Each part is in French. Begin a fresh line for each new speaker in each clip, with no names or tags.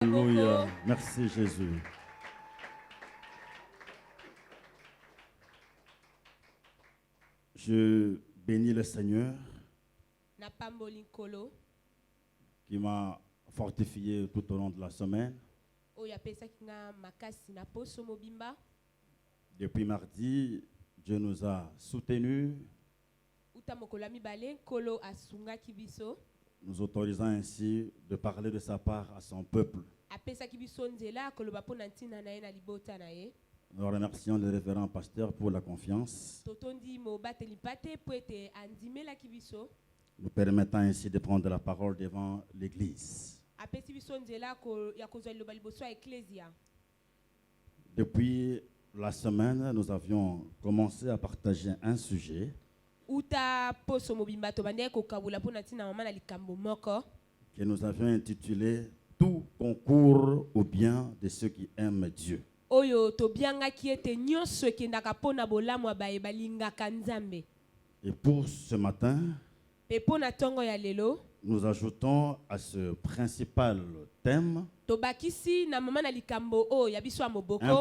Alléluia. Merci Jésus. Je bénis le Seigneur qui m'a fortifié tout au long de la semaine. Depuis mardi, Dieu nous a soutenus, nous autorisant ainsi de parler de sa part à son peuple. Nous remercions le révérend pasteur pour la confiance, nous permettant ainsi de prendre la parole devant l'Église. Depuis la semaine, nous avions commencé à partager un sujet que nous avions intitulé « Tout concourt au bien de ceux qui aiment Dieu ». Et pour ce matin, nous ajoutons à ce principal thème un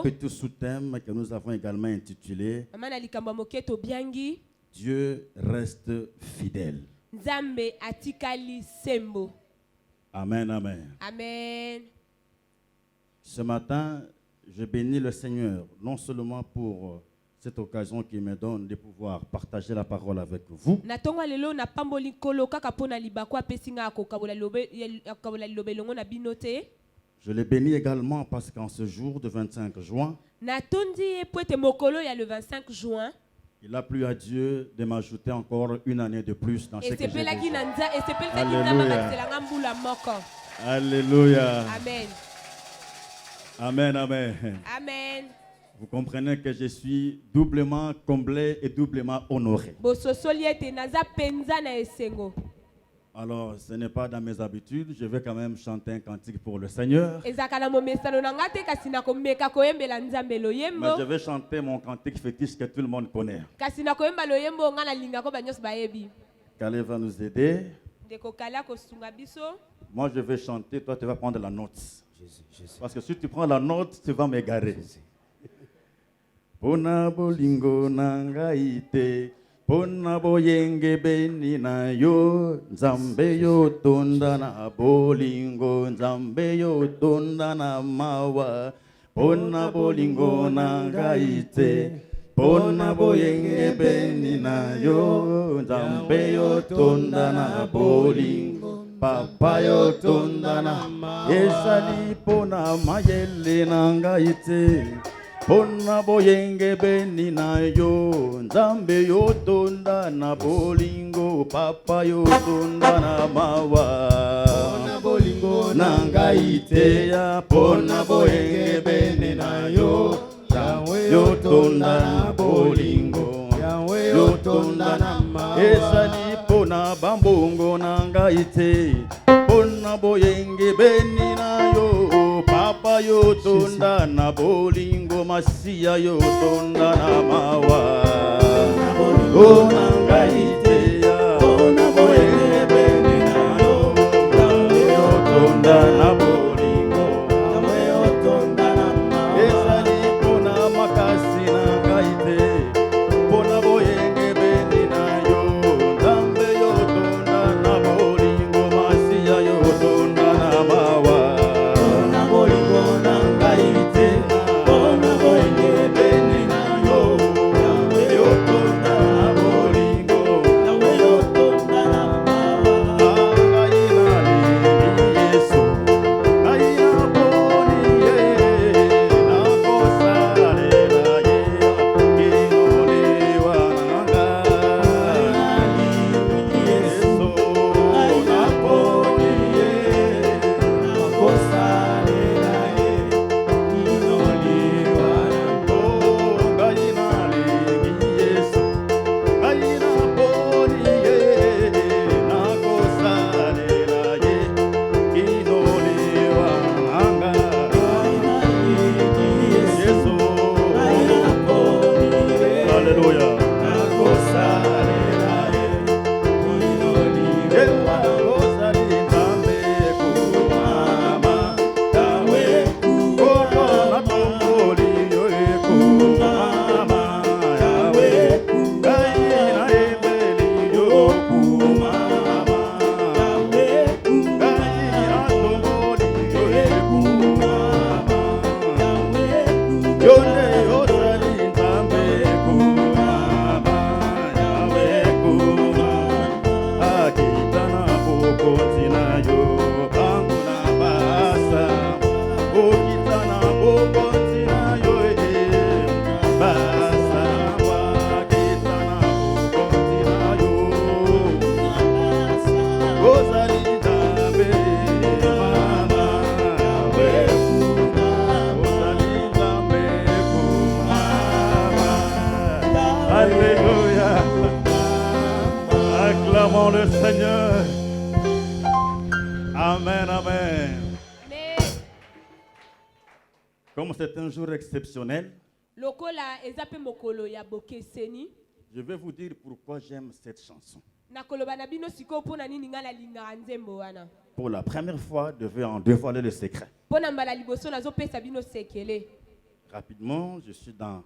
petit sous-thème que nous avons également intitulé « Dieu reste fidèle ». Amen, amen.
Amen.
Ce matin, je bénis le Seigneur, non seulement pour cette occasion qu'il me donne de pouvoir partager la parole avec vous, je le bénis également parce qu'en ce jour de 25 juin, il a plu à Dieu de m'ajouter encore une année de plus dans ce que j'ai déjà. Alléluia.
Amen.
Amen, amen.
Amen.
Vous comprenez que je suis doublement comblé et doublement honoré. Alors, ce n'est pas dans mes habitudes, je vais quand même chanter un cantique pour le Seigneur. Mais je vais chanter mon cantique fétiche que tout le monde connaît. Calais va nous aider. Moi, je vais chanter, toi, tu vas prendre la note. Parce que si tu prends la note, tu vas m'égarer. Pona bolingo nangaite, pona boyenge beni na yo, nzambe yo tonda na bolingo, nzambe yo tonda na mawa. Pona bolingo nangaite, pona boyenge beni na yo, nzambe yo tonda na bolingo. Papa yo tonda na mawa. Esali pona mayele nangaite. Pona boyenge beni na yo, nzambe yo tonda na bolingo, papa yo tonda na mawa. Pona bolingo nangaite ya, pona boyenge beni na yo, Yahweh yo tonda na bolingo, Yahweh yo tonda na mawa. Esali pona bambongo nangaite, pona boyenge beni na yo, papa yo tonda na bolingo, masia yo tonda na mawa. Bolingo nangaite ya, pona boyenge beni na yo, yo tonda na bolingo, yo tonda na mawa. Esali pona makasi nangaite, pona boyenge beni na yo, nzambe yo tonda na bolingo, masia yo tonda na mawa. Comme c'est un jour exceptionnel,
lokola ezape mokolo ya bokeseni,
je vais vous dire pourquoi j'aime cette chanson.
nakoloba na bino siko pona nini nga nalingaka nzembo wana.
Pour la première fois, je vais en dévoiler le secret.
Pona mbala liboso nazopesa bino sekele.
Rapidement, je suis dans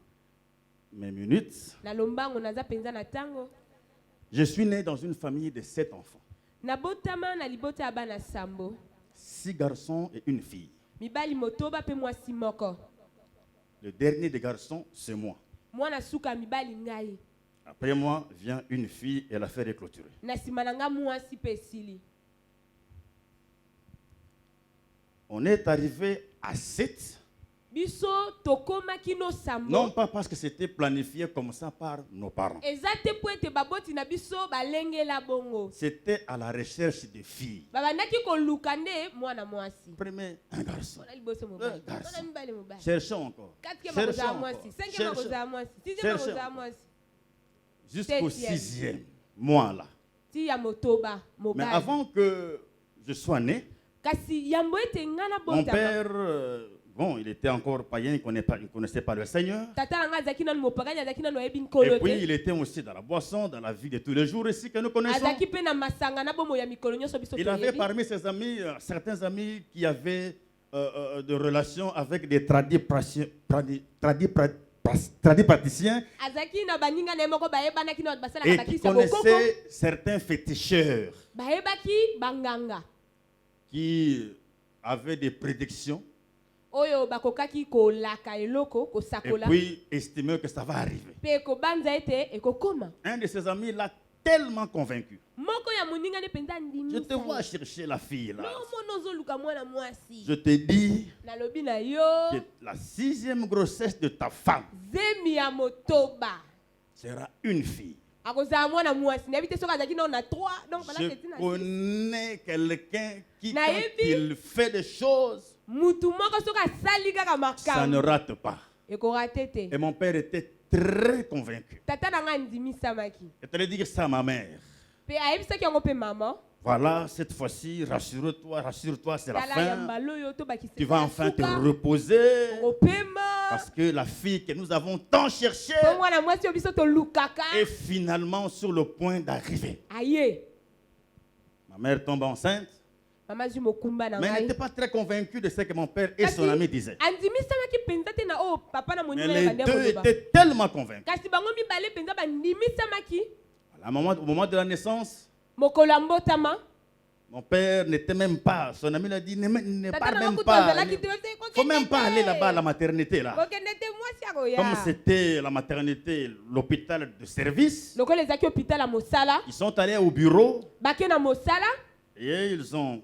mes minutes.
Na lombango naza penza na tango.
Je suis né dans une famille de 7 enfants.
Na botama na libota ya bana sambo.
6 garçons et une fille.
Mibali motoba pe mwasi moko.
Le dernier des garçons, c'est moi.
Mwana suka mibali ngai.
Après moi vient une fille et l'affaire est clôturée.
Na simananga mwasi pe sili.
On est arrivé à 7.
Biso tokoma kino sambo.
Non pas parce que c'était planifié comme ça par nos parents.
Ezate poete baboti na biso balengela bongo.
C'était à la recherche des filles.
Babandaki koluka nde mwana mwasi.
Premier, un garçon.
Mwana liboso mobali.
Un garçon.
Mwana mibali mobali.
Cherchons encore.
Quatrième
Cherchons
makoza
encore.
mwasi. Cinquième makoza mwasi. Sixième
Cherchons
makoza
encore.
mwasi.
Jusqu'au
Septième.
6e mois là.
Ti ya motoba
Mais
mobali.
avant que je sois né,
Kasi yambo ete ngana
mon
botama.
père, bon, il était encore païen, il ne connaissait pas le Seigneur.
Tata nanga azaki nanu mopagani azaki nanu ayebi
Et
nkolo
puis,
te.
il était aussi dans la boisson, dans la vie de tous les jours ici que nous connaissons.
Azaki pe na masanga na bomo ya mikolo nyonso biso
Il avait
toyebi.
parmi ses amis, certains amis qui avaient de relations avec des tradipraticiens
Azaki na baninga na ye moko bayebanaki na bato basalaka
et qui
bakisa bokoko.
connaissaient certains féticheurs
Bayebaki banganga.
qui avaient des prédictions
Oyo bakokaki kolaka eloko
et
kosakola.
puis estimaient que ça va arriver.
Pe kobanza ete ekokoma.
Un de ses amis l'a tellement convaincu.
Moko ya moninga ne penza
Je
ndimi.
te vois chercher la fille là.
No mono zoluka mwana mwasi.
Je te dis
Na lobi na yo.
que la 6e grossesse de ta femme
Zemi ya motoba.
sera une fille.
Akozala mwana mwasi. Na bite soka zaki na 3. Donc voilà
Je
c'est na.
connais quelqu'un qui, quand
Naïbi.
il fait des choses,
Mutu moko soka sali kaka
ça ne
makambo.
rate pas.
Ekorate te.
Et mon père était très convaincu.
Tata nanga ndimi samaki.
Je te le dire ça à ma mère.
Pe ayebisaki yango pe maman.
Voilà, cette fois-ci, rassure-toi, c'est la
Tala
fin.
yambalo yo to bakise.
Tu vas enfin te reposer.
Opema.
Parce que la fille que nous avons tant cherchée
Po mwana mwasi yo biso to lukaka.
est finalement sur le point d'arriver.
Aye.
Ma mère tombe enceinte,
Mama zui mokumba na
mais elle
ngai.
n'était pas très convaincue de ce que mon père et son ami disaient.
Andimi samaki penza te na o papa na
Mais
moninga
les
ya kande
deux
koloba.
étaient tellement convaincus.
Kasi bango mibale penza bandimi samaki.
Au moment de la naissance,
Mokolo ya mbotama.
mon père n'était même pas. Son ami l'a dit, ne
Tata
parle
na
même
kutu
pas.
azalaki
Il
te
ne
kokende
faut même pas
te.
aller là-bas à la maternité. Là.
Kokende te mwasi akoya.
Comme c'était la maternité, l'hôpital de service,
Lokola ezaki hôpital ya mosala.
ils sont allés au bureau
Bake na mosala.
et ils ont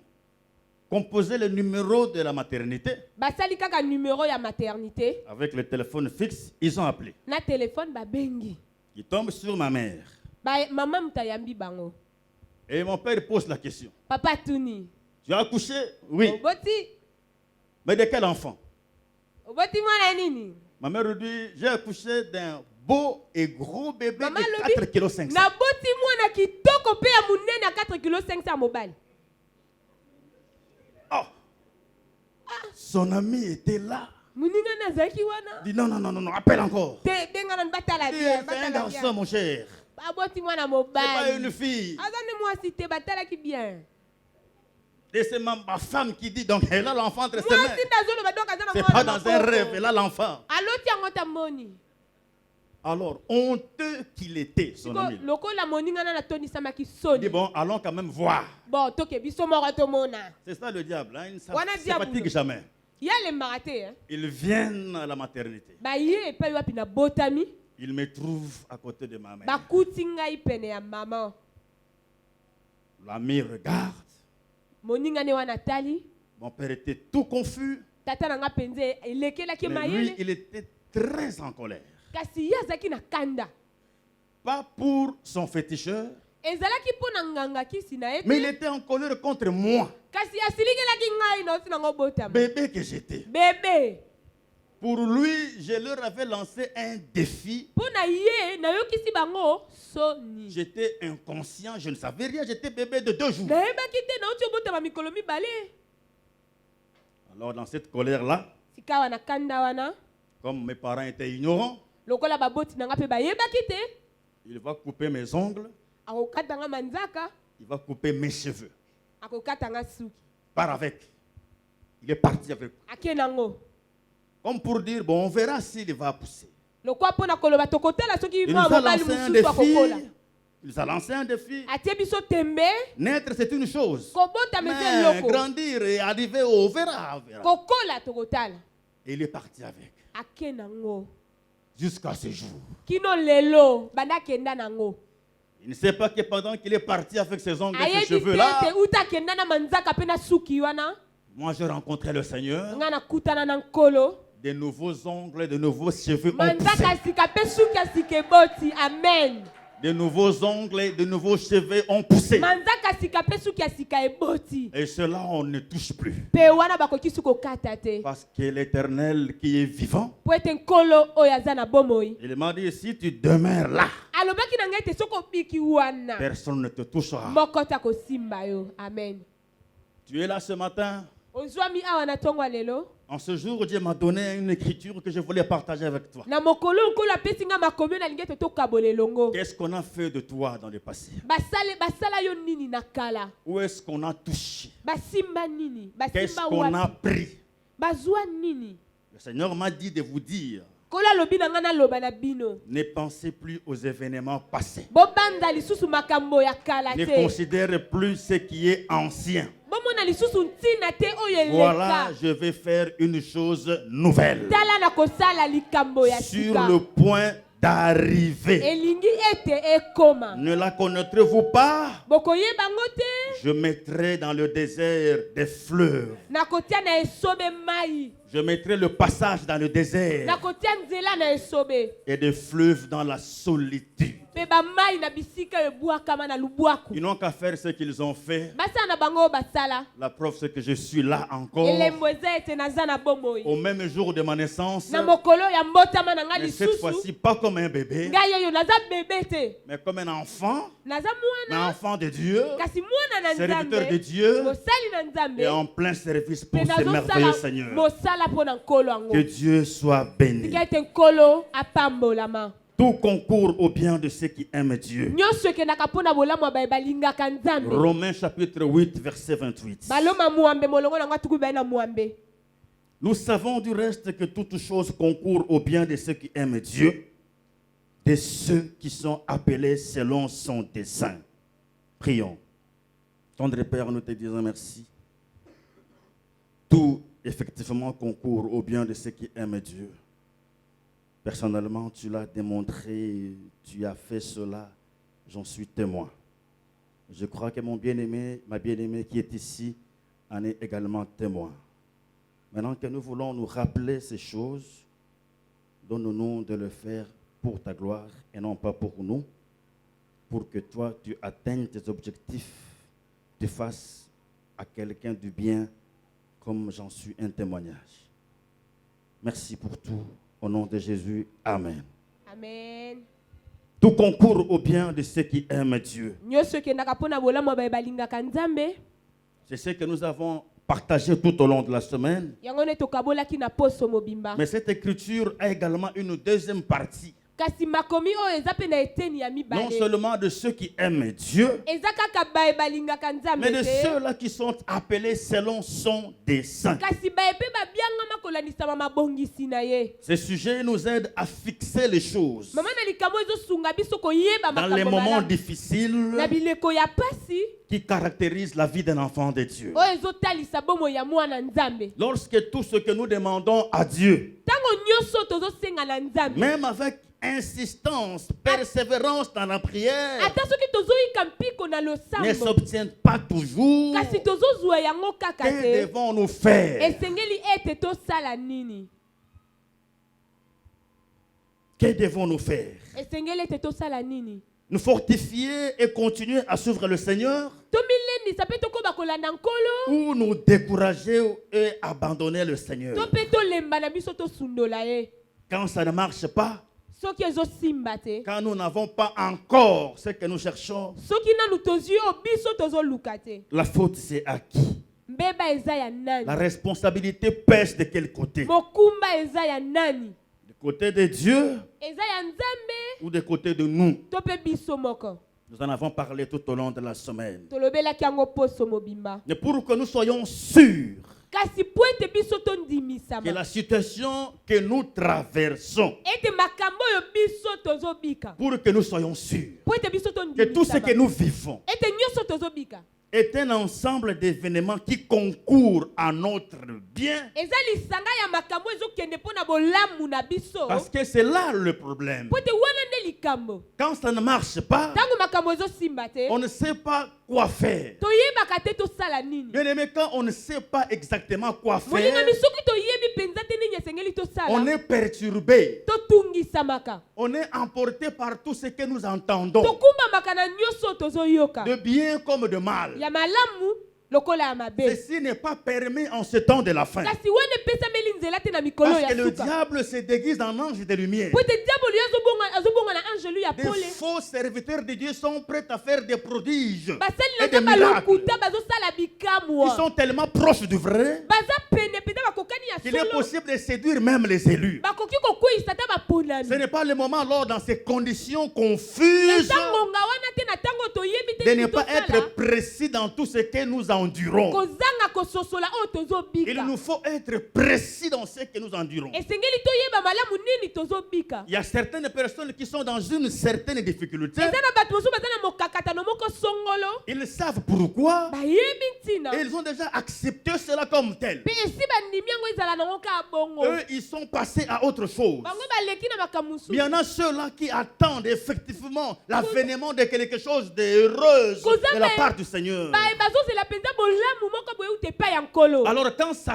composé le numéro de la maternité.
Basali kaka numéro ya maternité.
Avec le téléphone fixe, ils ont appelé.
Na téléphone babengi.
Ils tombent sur ma mère.
Ba mama mutayambi bango.
Et mon père pose la question.
Papa tuni.
Tu as accouché? Oui.
Oboti.
Mais de quel enfant?
Oboti mwana nini?
Ma mère dit, j'ai accouché d'un beau et gros bébé
Maman
de
lobi,
4 kg 500.
na boti mwana kitoko pe ya munene ya 4 kg 500 mobile.
Oh. Son ami était là.
Muninga nazaki wana.
Il dit non, appelle encore.
Te benga na batala
C'est
bien,
un
batala
garçon,
bien.
mon cher.
Ba boti mwana
C'est pas une
mobile.
fille.
Azane mwasi te batala ki bien.
Et c'est ma femme qui dit, donc elle a l'enfant entre ses mains.
Mwasi ndazolo ba donc azana
C'est
mwana.
pas dans un rêve, elle a l'enfant.
Aloti yango tamoni.
Alors, honteux qu'il était, son
Siko
ami.
lokola moninga na toni samaki
Il dit,
soni.
bon, allons quand même voir.
Bon, toke biso moko tomona.
C'est ça le diable, hein? Il ne
Wana
se
diable.
fatigue jamais.
Yale marate hein.
Ils viennent à la maternité.
Ba ye pa wapi na botami.
Ils me trouvent à côté de ma mère.
Ba kuti ngai pene ya maman.
L'ami regarde.
Moninga ne wana tali.
Mon père était tout confus.
Tata nanga penze elekelaki
Mais lui,
mayele.
il était très en colère.
Kasi yazaki na kanda.
Pas pour son féticheur,
Ezalaki pona nganga kisi na ete.
mais il était en colère contre moi,
Kasi asilikelaki ngai na osi nango botama.
bébé que j'étais.
Bébé.
Pour lui, je leur avais lancé un défi.
Pona ye na yokisi bango soni.
J'étais inconscient, je ne savais rien, j'étais bébé de 2 jours.
Na yebaki te na oti obotama mikolo mibale.
Alors dans cette colère-là,
esika wana kanda wana
Comme mes parents étaient ignorants,
lokola baboti nanga pe bayebaki te
il va couper mes ongles,
akokatanga manzaka
il va couper mes cheveux.
akokatanga suki
Part avec. Il est parti avec.
ake nango
Comme pour dire, bon, on verra s'il va pousser.
lokwa mpona koloba tokotala soki
Il nous
mwa
a
mobali
lancé un
mosusu akokola
défi. Il nous a lancé un défi.
atie biso tembe
Naître, c'est une chose.
kobota meze
Mais
eloko
grandir et arriver au verra, on verra.
kokola tokotala
Et il est parti avec.
ake nango
Jusqu'à ce jour.
kino lelo banda akenda nango
Il ne sait pas que pendant qu'il est parti avec ses ongles et ses
ayebi
cheveux
te
là,
ete uta akenda na manzaka mpe na suki wana
moi je rencontrais le Seigneur.
nga nakutana na nkolo
De nouveaux ongles, de nouveaux cheveux ont poussé.
manzaka asika mpe suki asika eboti amen
De nouveaux ongles, de nouveaux cheveux ont poussé.
manzaka asika mpe suki asika eboti
Et cela, on ne touche plus.
mpe wana bakoki su kokata te
Parce que l'Éternel qui est vivant,
po ete nkolo oyo aza na bomoi
il m'a dit, si tu demeures là,
alobaki na ngai ete soki obiki wana
personne ne te touchera.
moko te akosimba yo amen
Tu es là ce matin.
ozwami awa na ntongo ya lelo
En ce jour, Dieu m'a donné une écriture que je voulais partager avec toi.
na mokolo nkolo apesi nga makomi oyo nalingi ete tokabola elongo
Qu'est-ce qu'on a fait de toi dans le passé?
basala yo nini na kala
Où est-ce qu'on a touché?
basimba nini
Qu'est-ce
basimba
qu'on a
wapi
pris?
bazwa nini
Le Seigneur m'a dit de vous dire,
nkolo alobi na ngai naloba na bino
ne pensez plus aux événements passés.
bobanda lisusu makambo ya kala
Ne
te
considérez plus ce qui est ancien.
bomona lisusu ntina te oyo
Voilà,
eleka
je vais faire une chose nouvelle.
tala na kosala likambo ya
Sur
sika
le point d'arriver.
elingi ete ekoma
Ne la connaîtrez-vous pas?
bokoyeba ngo te
Je mettrai dans le désert des fleuves.
nakotia na esobe mai
Je mettrai le passage dans le désert
nakotia nzela na esobe
et des fleuves dans la solitude.
mpe bamai na bisika ebwakama na lubwaku
Ils n'ont qu'à faire ce qu'ils ont fait.
basala na bango oyo basala
La preuve, c'est que je suis là encore.
elembo eza ete naza na bomoi
Au même jour de ma naissance.
na mokolo ya mbotama na ngai
Mais cette
lisusu
fois-ci, pas comme un bébé,
ngai yeyo naza bebe te
mais comme un enfant.
naza
Un
mwana
enfant de Dieu.
kasi mwana na
Serviteur de
nzambe
Dieu.
mosali na nzambe
Et en plein service pour
mpe
ce merveilleux
nazosala
Seigneur.
mosala mpo na nkolo yango
Que Dieu soit béni.
tika ete nkolo apambolama
Tout concourt au bien de ceux qui aiment Dieu.
nyonso ekendaka mpo na bolamu ya baye balingaka nzambe
Romains chapitre 8, verset 28.
baloma mwambe molongo na ngai tuku baye na mwambe
Nous savons du reste que toutes choses concourent au bien de ceux qui aiment Dieu, de ceux qui sont appelés selon son dessein. Prions. Tendre Père, nous te disons merci. Tout effectivement concourt au bien de ceux qui aiment Dieu. Personnellement, tu l'as démontré, tu as fait cela, j'en suis témoin. Je crois que mon bien-aimé, ma bien-aimée qui est ici, en est également témoin. Maintenant que nous voulons nous rappeler ces choses, donne-nous de le faire pour ta gloire et non pas pour nous, pour que toi, tu atteignes tes objectifs, tu fasses à quelqu'un du bien comme j'en suis un témoignage. Merci pour tout. Au nom de Jésus, Amen.
amen
Tout concourt au bien de ceux qui aiment Dieu.
nyonso ekendaka mpo na bolamu ya baye balingaka nzambe
C'est ce que nous avons partagé tout au long de la semaine.
yango nde tokabolaki na poso mobimba
Mais cette écriture a également une deuxième partie.
kasi makomi oyo eza mpe na eteni ya
Non
mibale
seulement de ceux qui aiment Dieu,
eza kaka baye balingaka nzambe
mais de
te
ceux-là qui sont appelés selon son dessein.
kasi baye mpe babiangama kolandisama mabongisi na ye
Ces sujets nous aident à fixer les choses.
mama na likambo ezosunga biso koyeba
Dans les
makambo
moments
malamu
difficiles
na bileko ya pasi
qui caractérisent la vie d'un enfant de Dieu.
oyo ezotalisa bomoi ya mwana nzambe
Lorsque tout ce que nous demandons à Dieu,
ntango nyonso tozosenga na nzambe
même avec insistance, persévérance dans la prière,
ata soki tozoyika mpiko na
ne
losambo
s'obtiennent pas toujours.
kasi tozozwa yango kaka
Que
te
devons-nous faire?
esengeli ete tosala nini
Que devons-nous faire?
esengeli ete tosala nini
Nous fortifier et continuer à suivre le Seigneur,
tomilendisa mpe tokoba kolanda nkolo
ou nous décourager et abandonner le Seigneur?
to mpe tolemba na biso tosundola ye
Quand ça ne marche pas,
soki ezosimba te
quand nous n'avons pas encore ce que nous cherchons,
soki nanu tozwi oyo biso tozoluka te
la faute c'est à qui?
mbeba eza ya nani?
La responsabilité pèse de quel côté?
Mokumba eza ya nani?
Du côté de Dieu
Eza ya nzambe
ou du côté de nous?
to pe biso moko?
Nous en avons parlé tout au long de la semaine.
Tolobelaki yango poso mobimba.
Mais pour que nous soyons sûrs
Kasi po ete biso
que
tondimisama.
la situation que nous traversons,
Ete makambo yo biso tozobika.
pour que nous soyons sûrs
Po ete biso
que tout ce que
tondimisama.
nous vivons
Ete nyonso tozobika.
est un ensemble d'événements qui concourent à notre bien.
Eza lisanga ya makambo ezokende mpona bolamu na biso.
Parce que c'est là le problème.
Po ete wana nde likambo.
Quand ça ne marche pas,
Tango makambo ezosimba te.
on ne sait pas quoi faire.
Toyebaka te tosala nini.
Bien aimé, quand on ne sait pas exactement quoi
Moninga
faire,
misoki toyebi penza te nini esengeli
on
tosala.
est perturbé.
Totungisamaka.
On est emporté par tout ce que nous entendons,
Tokumbamaka na nyonso tozoyoka.
de bien comme de mal.
Ya malamu lokola ya mabe.
Ceci n'est pas permis en ce temps de la fin.
Kasi wana epesameli nzela te na mikolo
Parce
ya
que le
suka.
diable se déguise en ange de lumière.
Po ete diabolo yo azobonga na angelu ya
Des
pole.
faux serviteurs de Dieu sont prêts à faire des prodiges
Basali
et des
na
miracles.
balokuta bazosala
Ils
bikamwa.
sont tellement proches du vrai
Baza pene pene bakokani ya
qu'il est
solo.
possible de séduire même les élus.
Bakoki kokweyisa ta
Ce
baponani.
n'est pas le moment alors dans ces conditions confuses
Eza ngonga wana te na tango toyebi te
de ne
nini
pas
tosala.
être précis dans tout ce que nous endurons.
Kozanga kososola oyo
Il
tozobika.
nous faut être précis dans ce que nous endurons.
Esengeli toyeba malamu nini tozobika.
Il y a certaines personnes qui sont dans une certaine difficulté.
Eza na bato mosusu baza na mokakatano moko songolo.
Ils savent pourquoi
Bayebi ntina.
et ils ont déjà accepté cela comme tel.
Pe esi bandimi yango ezala nango ka bongo.
Eux, ils sont passés à autre chose.
Bango baleki na makambo mosusu.
Mais il y en a ceux-là qui attendent effectivement l'avènement de quelque chose d'heureux de la part du Seigneur.
Bazozela penza bolamu moko boye ute pa ya nkolo.
Alors quand ça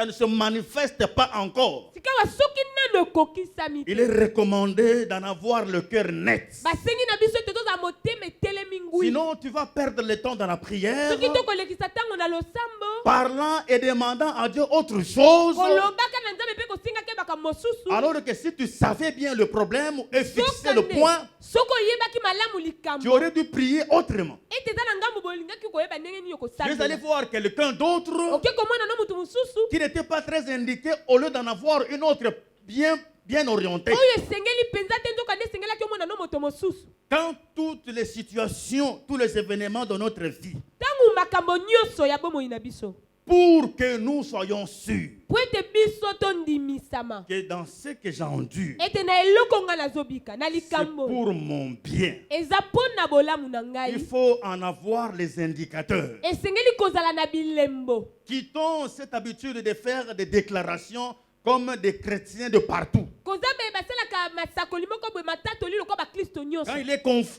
ne se manifeste pas encore,
Sikawa soki nano kokisami te.
il est recommandé d'en avoir le cœur net.
Basengi na biso toza motema etelemi ngwi.
Sinon, tu vas perdre le temps dans la prière,
Soki tokolekisa ntango na losambo.
parlant et demandant à Dieu autre chose.
Kolobaka na nzambe pe kosingaki makambo mosusu.
Alors que si tu savais bien le problème et fixer le point,
Soko oyebaki malamu
tu
likambo.
aurais dû prier autrement.
Ete eza na ngambo bolingaki koyeba ndenge nini
Vous allez
okosala.
voir quelqu'un d'autre
Oke komona no mutu mosusu.
qui n'était pas très indiqué au lieu d'en avoir une autre bien orientée.
Oyo esengeli penza te nzoka nde esengelaki omona no moto mosusu.
Quand toutes les situations, tous les événements de notre vie,
Tangu makambo nyonso ya bomoi na biso.
pour que nous soyons sûrs
Po ete biso tondimisama.
que dans ce que j'endure,
Ete na eloko nga nazobika na
c'est
likambo.
pour mon bien,
Eza mpona bolamu na
il
ngai.
faut en avoir les indicateurs.
Esengeli kozala na bilembo.
Quittons cette habitude de faire des déclarations comme des chrétiens de partout.
Koza be basalaka masakoli moko boye matatoli lokola bakristo nyonso.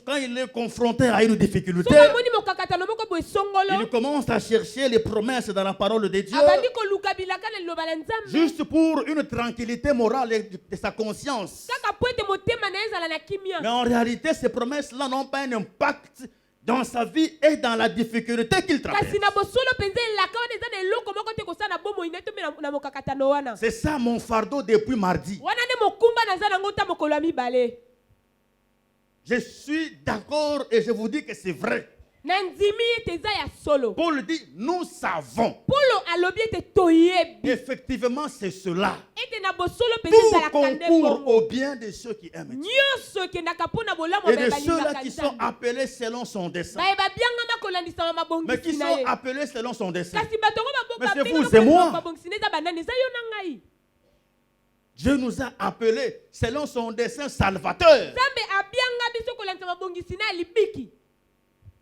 Quand il est confronté à une difficulté,
Soki omoni mokakatano moko boye songolo.
il commence à chercher les promesses dans la parole de Dieu,
Abandi koluka bilaka na liloba la nzambe.
juste pour une tranquillité morale de sa conscience.
Kaka po ete motema na ye ezala na kimia.
Mais en réalité, ces promesses-là n'ont pas un impact dans sa vie et dans la difficulté qu'il traverse.
Kasi na bosolo penza elaka wana eza na eloko moko te kosala na bomoi na tomi na mokakatano wana.
C'est ça mon fardeau depuis mardi.
Wana nde mokumba naza nango ta mokolo ya mibale.
Je suis d'accord et je vous dis que c'est vrai.
Na ndimi ete eza ya solo.
Paul dit, nous savons.
Polo alobi ete toyebi.
Effectivement, c'est cela.
Ete na bosolo penza
Tout
ezalaka nde
concourt
bongo.
au bien de ceux qui aiment Dieu
Nyonso ekendaka mpo na bolamu
et
baye
de ceux-là
balingaka
qui sont
nzambe.
appelés selon son dessein.
Baye babiangama kolandisama
Mais qui
mabongisi na
sont
ye.
appelés selon son dessein.
Kasi bato yango
Mais c'est
babengama
vous et moi.
kolandisama mabongisi na eza banani eza yo na ngai.
Dieu nous a appelés selon son dessein salvateur.
Nzambe abianga biso kolandisa mabongisi na ya libiki.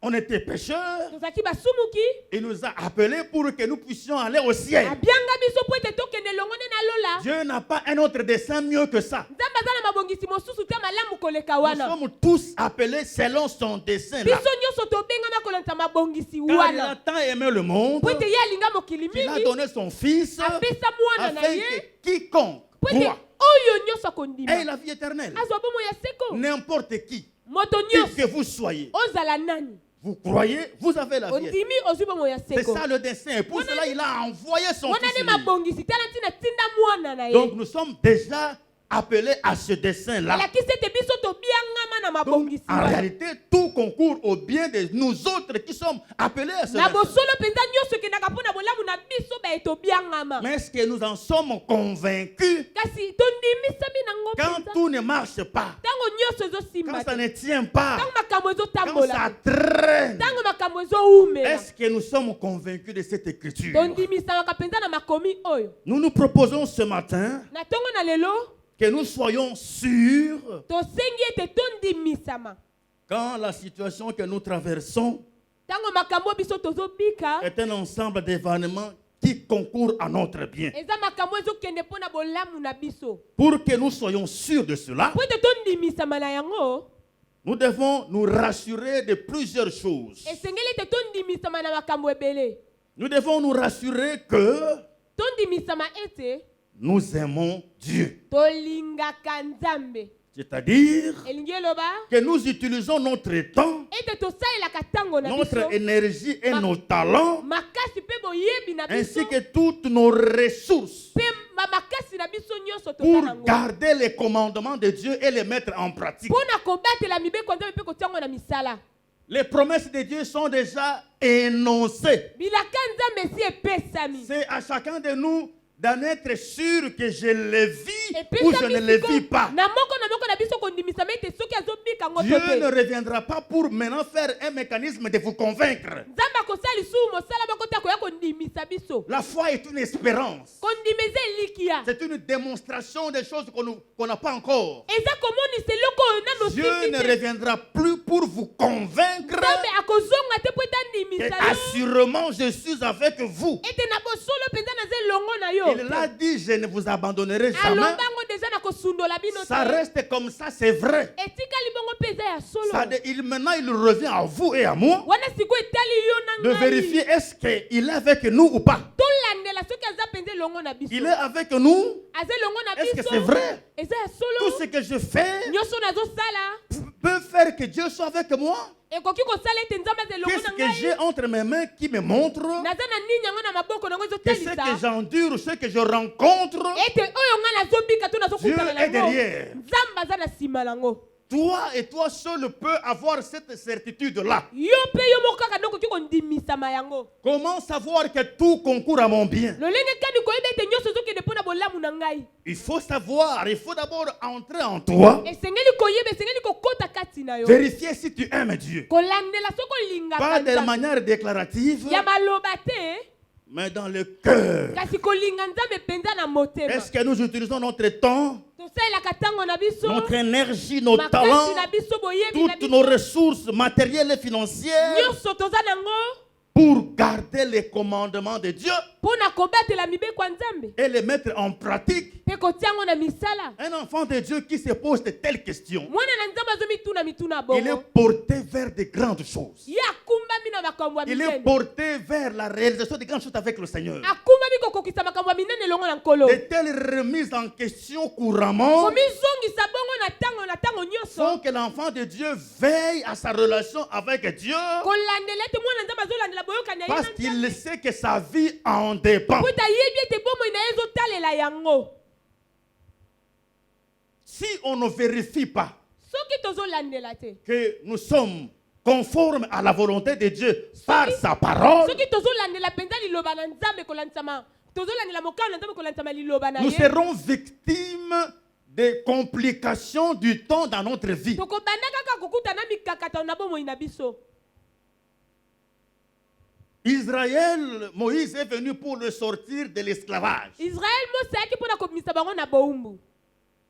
On était pécheurs.
Tozalaki basumuki.
Il nous a appelés pour que nous puissions aller au ciel.
Abianga biso po ete tokende elongo nde na lola.
Dieu n'a pas un autre dessein mieux que ça.
Nzambe aza na mabongisi mosusu te malamu koleka
Nous
wana.
sommes tous appelés selon son dessein. Là.
Biso nyonso tobengama kolandisa mabongisi
Car il a
wana.
tant aimé le monde
Po ete ye alinga mokili
qu'il a
mingi.
donné son fils
Apesa mwana na
afin
ye.
que quiconque
Po ete
croit
oyo nyonso akondima.
ait la vie éternelle.
Azwa bomo ya seko.
N'importe qui,
Moto
qui
nyonso.
que vous soyez,
Ozala nani.
vous croyez, vous avez la vie éternelle.
Ondimi ozwi bomo ya
C'est
seko.
ça le dessein. Et pour cela, il a envoyé son
Wana
fils.
ne
unique.
mabongisi tala ntina tinda mwana na ye.
Donc nous sommes déjà appelés à ce dessein-là.
elakisi ete biso tobiangama na
Donc,
mabongisi
en
wana.
réalité, tout concourt au bien de nous autres qui sommes appelés à ce
Na
dessein.
bosolo mpenza nyonso ekendaka mpo na bolamu na biso tobiangama.
Mais est-ce que nous en sommes convaincus
Kasi tondimisami nango
quand
mpenza.
tout ne marche pas,
Ntango nyonso
quand
ezosimba
ça
te.
ne tient pas,
Ntango makambo
quand ça
ezotambola.
traîne?
Ntango makambo ezoumela.
Est-ce que nous sommes convaincus de cette écriture?
Tondimisaka mpenza na makomi oyo.
Nous nous proposons ce matin
Na ntongo na lelo
que nous soyons sûrs
tosengi ete tondimisama.
quand la situation que nous traversons
Ntango makambo biso tozobika
est un ensemble d'événements qui concourent à notre bien.
eza makambo ezokende mpo na bolamu na biso.
Pour que nous soyons sûrs de cela,
Po ete tondimisama na yango
nous devons nous rassurer de plusieurs choses.
esengeli ete tondimisama na makambo ebele.
Nous devons nous rassurer que
Tondimisama ete
nous aimons Dieu.
tolingaka Nzambe.
C'est-à-dire
Elingi eloba
que nous utilisons notre temps,
ete tosalelaka ntango na
notre
biso
énergie et nos talents,
makasi mpe boyebi na biso
ainsi que toutes nos ressources
mpe makasi na biso nyonso toza
pour
nango
garder les commandements de Dieu et les mettre en pratique.
mpo na kobatela mibeko ya Nzambe mpe kotiango na misala.
Les promesses de Dieu sont déjà énoncées.
Bilaka Nzambe esi epesami.
C'est à chacun de nous d'en être sûr que je le vis ou je
Epesami
ne le
siko
vis pas.
na moko na biso kondimisama ete soki azobika ngo
Dieu
to
ne
te.
reviendra pas pour maintenant faire un mécanisme de vous convaincre.
Nzambe akosala lisumu mosala moko te akoya kondimisa biso.
La foi est une espérance.
Kondimisa elikia.
C'est une démonstration des choses qu'on n'a pas encore.
Eza komonisa eloko oyo nano
Dieu
simbi
ne
te.
reviendra plus pour vous convaincre
Nzambe akozonga te mpo ete
que
andimisa yo
assurément je suis avec vous.
ete na bosolo mpenza naza elongo na yo.
Il l'a dit, je ne vous abandonnerai jamais.
Alobango deja na kosundola bino te.
Ça reste comme ça, c'est vrai.
Etikali bongo mpe eza ya solo.
Maintenant, il revient à vous et à moi
Wana sikoyo etali yo
de
na ngai.
vérifier est-ce qu'il est avec nous ou pas.
Tolandela soki aza mpenza elongo na biso.
Il est avec nous.
Aza elongo na
Est-ce que
biso.
c'est vrai?
Eza ya
Tout
solo.
ce que je fais
Nyonso nazosala
peut faire que Dieu soit avec moi.
ekoki kosala ete Nzambe aza elongo
Qu'est-ce
na
que
ngai.
j'ai entre mes mains qui me montre
Naza na nini yango na maboko nango
que ce que
ezotalisa
j'endure, ce que je rencontre,
ete oyo ngai nazobika to nazokutana
Dieu est
nango
derrière.
Nzambe aza na nsima nango.
toi et toi seul peux avoir cette certitude-là.
Yo mpe yo moko kaka nde okoki kondimisama yango.
Comment savoir que tout concourt à mon bien?
lolenge kani koyeba ete nyonso ezokende mpo na bolamu na ngai.
Il faut savoir, il faut d'abord entrer en toi,
Esengeli koyeba, esengeli kokota kati na yo.
vérifier si tu aimes Dieu.
Kolandela soko lingaka
Pas de
Nzambe.
manière déclarative,
Ya maloba te
mais dans le cœur.
kasi kolinga Nzambe penza na motema.
Est-ce que nous utilisons notre temps,
Tosalelaka ntango na biso
notre énergie, nos
makasi
talents,
na biso boyebi na
toutes nos
biso
ressources matérielles et financières
nyonso toza nango
pour garder les commandements de Dieu
mpo na kobatela mibeko ya Nzambe
et les mettre en pratique?
mpe kotiango na misala.
Un enfant de Dieu qui se pose de telles questions,
Mwana na Nzambe azomituna mituna
il est
bongo
porté vers de grandes choses.
ye akumbami na makambo ya
Il est
minene,
porté vers la réalisation de grandes choses avec le Seigneur.
akumbami kokokisa makambo ya minene elongo na nkolo,
De telles remises en question couramment
komizongisa bongo na ntango
font
nyonso,
que l'enfant de Dieu veille à sa relation avec Dieu
kolandela ete mwana Nzambe azolandela boyokani ya ye
parce
na
qu'il
Nzambe
sait que sa vie en dépend.
po ete ayebi ete bomoi na ye ezotalela yango.
Si on ne vérifie pas
Soki tozolandela te,
que nous sommes conformes à la volonté de Dieu par sa parole,
soki tozolandela mpenza liloba na Nzambe kolandisama, tozolandela mokano na Nzambe kolandisama liloba na
nous
ye,
serons victimes des complications du temps dans notre vie.
tokobanda kaka kokutana mikakatano na bomoi na biso.
Israël, Moïse est venu pour le sortir de l'esclavage.
Israel Mose ayaki mpo na kobimisa bango na bowumbu.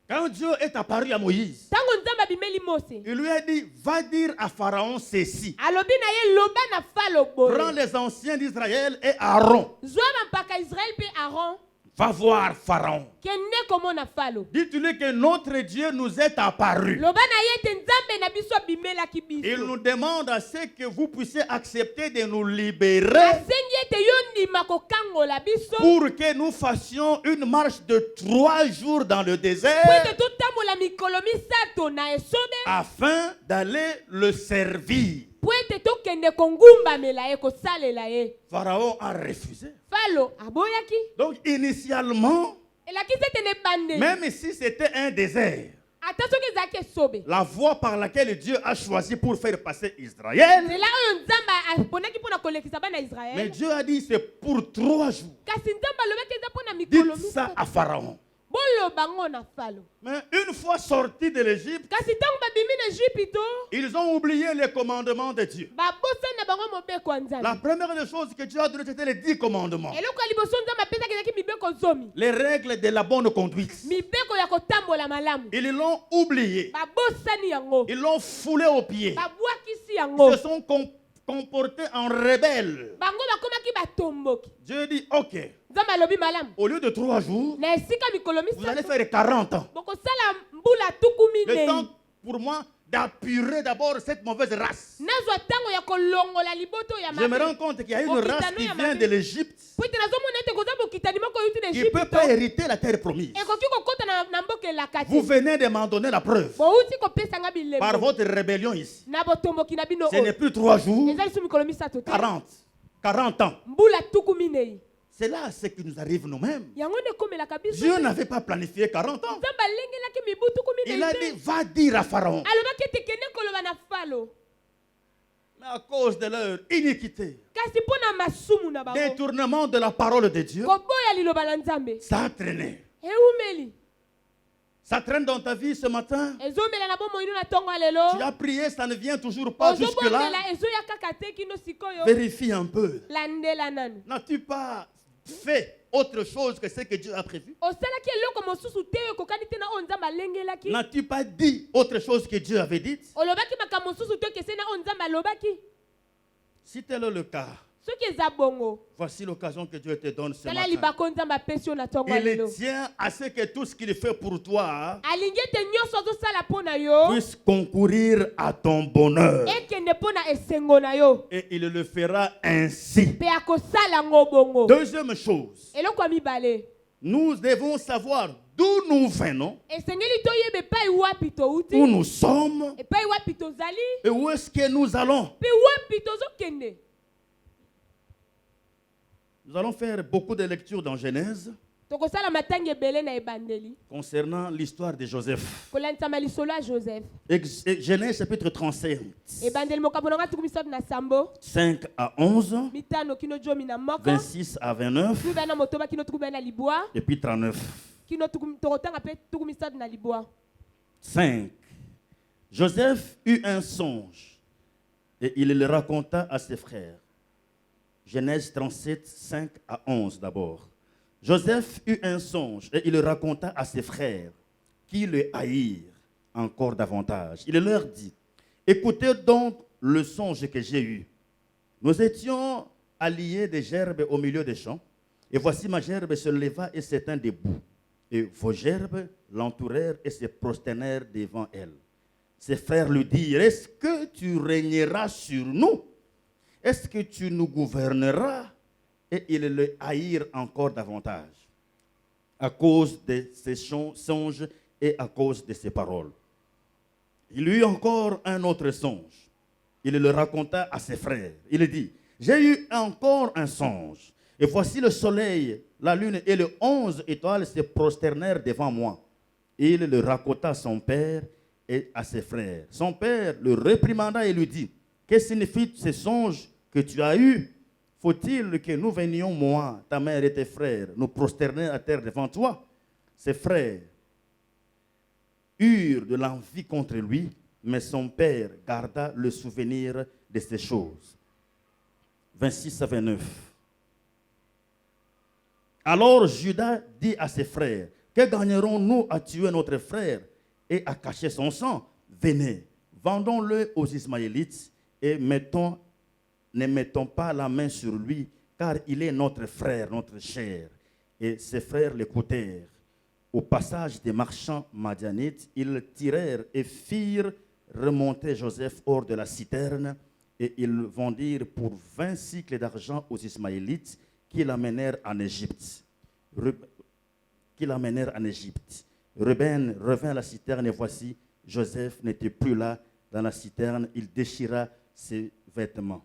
Quand Dieu est apparu à Moïse,
Ntango Nzambe abimeli Mose,
il lui a dit, va dire à Pharaon ceci.
alobi na ye loba na Falo
Prends
boye,
les anciens d'Israël et Aaron.
zwa bampaka Israel mpe Aaron
Va voir Pharaon.
kende komona Falo.
Dites-lui que notre Dieu nous est apparu.
Loba na ye ete Nzambe na biso abimelaki
Il
biso.
nous demande à ce que vous puissiez accepter de nous libérer
Asengi ete yo ndima kokangola biso
pour que nous fassions une marche de 3 jours dans le
po
désert
ete totambola mikolo misato na esobe
afin d'aller le servir.
po ete tokende kongumbamela ye kosalela ye.
Pharaon a refusé.
Falo aboyaki.
Donc initialement,
Et elakisi ete nde ebandeli
Même si c'était un désert,
ata soki ezalaki esobe
la voie par laquelle Dieu a choisi pour faire passer Israël,
nzela oyo nzambe aponaki mpo na kolekisa bana
mais
israele
Dieu a dit c'est pour 3 jours.
kasi nzambe alobaki eza mpo na mikolo
Dites ça à Pharaon.
boloba ngo na falo
Mais une fois sortis de l'Égypte,
kasi ntango babimi na ejipito
ils ont oublié les commandements de Dieu.
babosani na bango mobeko ya
La
nzambe
première des choses que Dieu a donné, c'était les 10 commandements.
eloko ya liboso nzambe apesaki ezalaki mibeko zomi
Les règles de la bonne conduite.
mibeko ya kotambola malamu
Ils l'ont oublié.
babosani yango
Ils l'ont foulé aux pieds.
babwakisi
Ils
yango
se sont comportés en rebelles.
bango bakomaki batomboki
Dieu dit, ok,
nzambe alobi malamu
au lieu de 3 jours,
na esika mikolo
vous allez
misato
faire 40 ans.
bokosala mbula tuku
Le
minei
temps pour moi d'apurer d'abord cette mauvaise race.
nazwa ntango ya kolongola liboto ya
Je me
mabe
rends compte qu'il y a une
Okitano
race qui
ya
vient
mabe.
de l'Égypte
po ete nazomona ete koza bokitani moko euti na
qui ne peut
ejipito
pas hériter la terre promise.
ekoki kokɔta na mboka elaka
Vous
te
venez de m'en donner la preuve
bouti kopesanga
par
bilembo
votre rébellion ici.
na botomboki na bino
Ce n'est
oyo
plus 3 jours,
eza lisu mikolo misato te
40 ans.
mbula tuku minei
C'est là ce qui nous arrive nous-mêmes.
yango nde ekomelaka biso
Dieu n'avait pas planifié 40 ans.
nzambe alengelaki mibu tuku
Il a
minei
dit,
te
va dire à Pharaon.
alobaki ete kende koloba na falo
Mais à cause de leur iniquité,
kasi mpo na masumu na bango
détournement de la parole de Dieu,
koboya liloba na nzambe
ça a traîné.
eumeli
Ça traîne dans ta vie ce matin.
ezomela na bomoi ino na ntongo ya lelo
Tu as prié, ça ne vient toujours pas jusque-là.
ozobondela ezoya kaka te kino sikoyo
Vérifie un peu.
landela nanu
N'as-tu pas fait autre chose que ce que Dieu a prévu?
osalaki eloko mosusu te oyo ekokani te na oyo nzambe alengelaki
N'as-tu pas dit autre chose que Dieu avait dit?
olobaki makambo mosusu te okeseni na oyo nzambe alobaki
Si tel est le cas,
soki eza bongo
voici l'occasion que Dieu te donne ce
tala
matin.
libako nzambe apesi yo na ntongo ya
Il
lelo
tient à ce que tout ce qu'il fait pour toi
alingi ete nyonso azosala mpo na yo
puisse concourir à ton bonheur.
ekende mpo na esengo na yo
Et il le fera ainsi.
mpe akosala yango bongo
Deuxième chose,
eloko ya mibale
nous devons savoir d'où nous venons,
esengeli toyeba epai wapi touti
où nous sommes
epai wapi tozali
et où est-ce que nous allons.
mpe wapi tozokende
Nous allons faire beaucoup de lectures dans Genèse
tokosala matangi ebele na ebandeli
concernant l'histoire de Joseph.
kolandisama lisolo ya joseph
Genèse chapitre 35,
ebandeli mokambo na nga tuku misato na sambo
5 à 11,
mitano kino jomi na moko
26 à 29
tuku bana motoba kino tuku bana libwa
et puis 39.
kino tokotanga mpe tuku misato na libwa
5. Joseph eut un songe et il le raconta à ses frères. Genèse 37, 5 à 11 d'abord. Joseph eut un songe et il le raconta à ses frères qui le haïrent encore davantage. Il leur dit, écoutez donc le songe que j'ai eu. Nous étions alliés des gerbes au milieu des champs et voici ma gerbe se leva et s'éteint debout. Et vos gerbes l'entourèrent et se prosternèrent devant elle. Ses frères lui dirent, est-ce que tu régneras sur nous? Est-ce que tu nous gouverneras? Et ils le haïrent encore davantage à cause de ses songes et à cause de ses paroles. Il eut encore un autre songe. Il le raconta à ses frères. Il dit, j'ai eu encore un songe. Et voici le soleil, la lune et les 11 étoiles se prosternèrent devant moi. Il le raconta à son père et à ses frères. Son père le réprimanda et lui dit, que signifient ces songes que tu as eus? Faut-il que nous venions, moi, ta mère et tes frères, nous prosterner à terre devant toi? Ses frères eurent de l'envie contre lui, mais son père garda le souvenir de ces choses. 26 à 29. Alors Judas dit à ses frères, que gagnerons-nous à tuer notre frère et à cacher son sang? Venez, vendons-le aux Ismaélites et ne mettons pas la main sur lui, car il est notre frère, notre chair. Et ses frères l'écoutèrent. Au passage des marchands madianites, ils tirèrent et firent remonter Joseph hors de la citerne, et ils vendirent pour 20 cycles d'argent aux Ismaélites qui l'amenèrent en Égypte. Ruben revint à la citerne, et voici, Joseph n'était plus là dans la citerne, il déchira ses vêtements.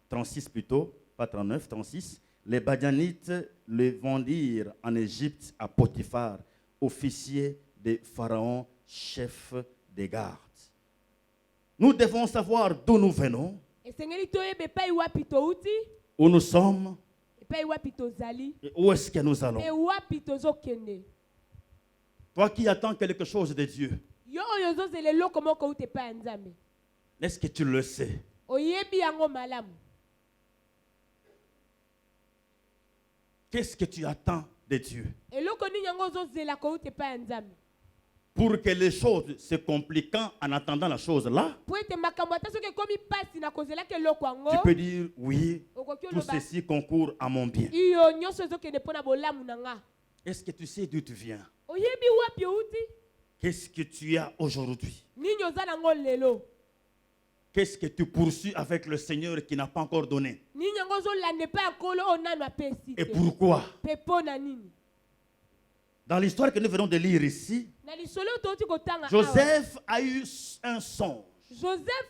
36 plutôt, pas 39, 36. les Badianites le vendirent en Égypte à Potiphar, officier de Pharaon, chef des gardes. Nous devons savoir d'où nous venons,
esengeli toyeba epai wapi touti
où nous sommes
epai wapi tozali
et où est-ce que nous allons.
mpe wapi tozokende.
Toi qui attends quelque chose de Dieu,
Yo oyo ozozela eloko moko uta epai ya Nzambe,
est-ce que tu le sais?
oyebi yango malamu.
Qu'est-ce que tu attends de Dieu?
Eloko nini yango ozozelaka uta epai ya Nzambe
Pour que les choses se compliquent en attendant la chose là,
po ete makambo ata soki ekomi mpasi na kozelaka eloko yango
tu peux dire oui,
okoki
tout
oloba
ceci concourt à mon bien.
iyo nyonso ezokende mpo na bolamu na nga.
Est-ce que tu sais d'où tu viens?
Oyebi wapi outi
Qu'est-ce que tu as aujourd'hui?
nini oza nango lelo,
Qu'est-ce que tu poursuis avec le Seigneur qui n'a pas encore donné?
nini yango ozolanda epai ya nkolo oyo nano apesi
Et
te
pourquoi?
mpe mpo na nini.
Dans l'histoire que nous venons de lire ici,
Na lisolo oyo touti kotanga awa,
Joseph a eu un songe.
Joseph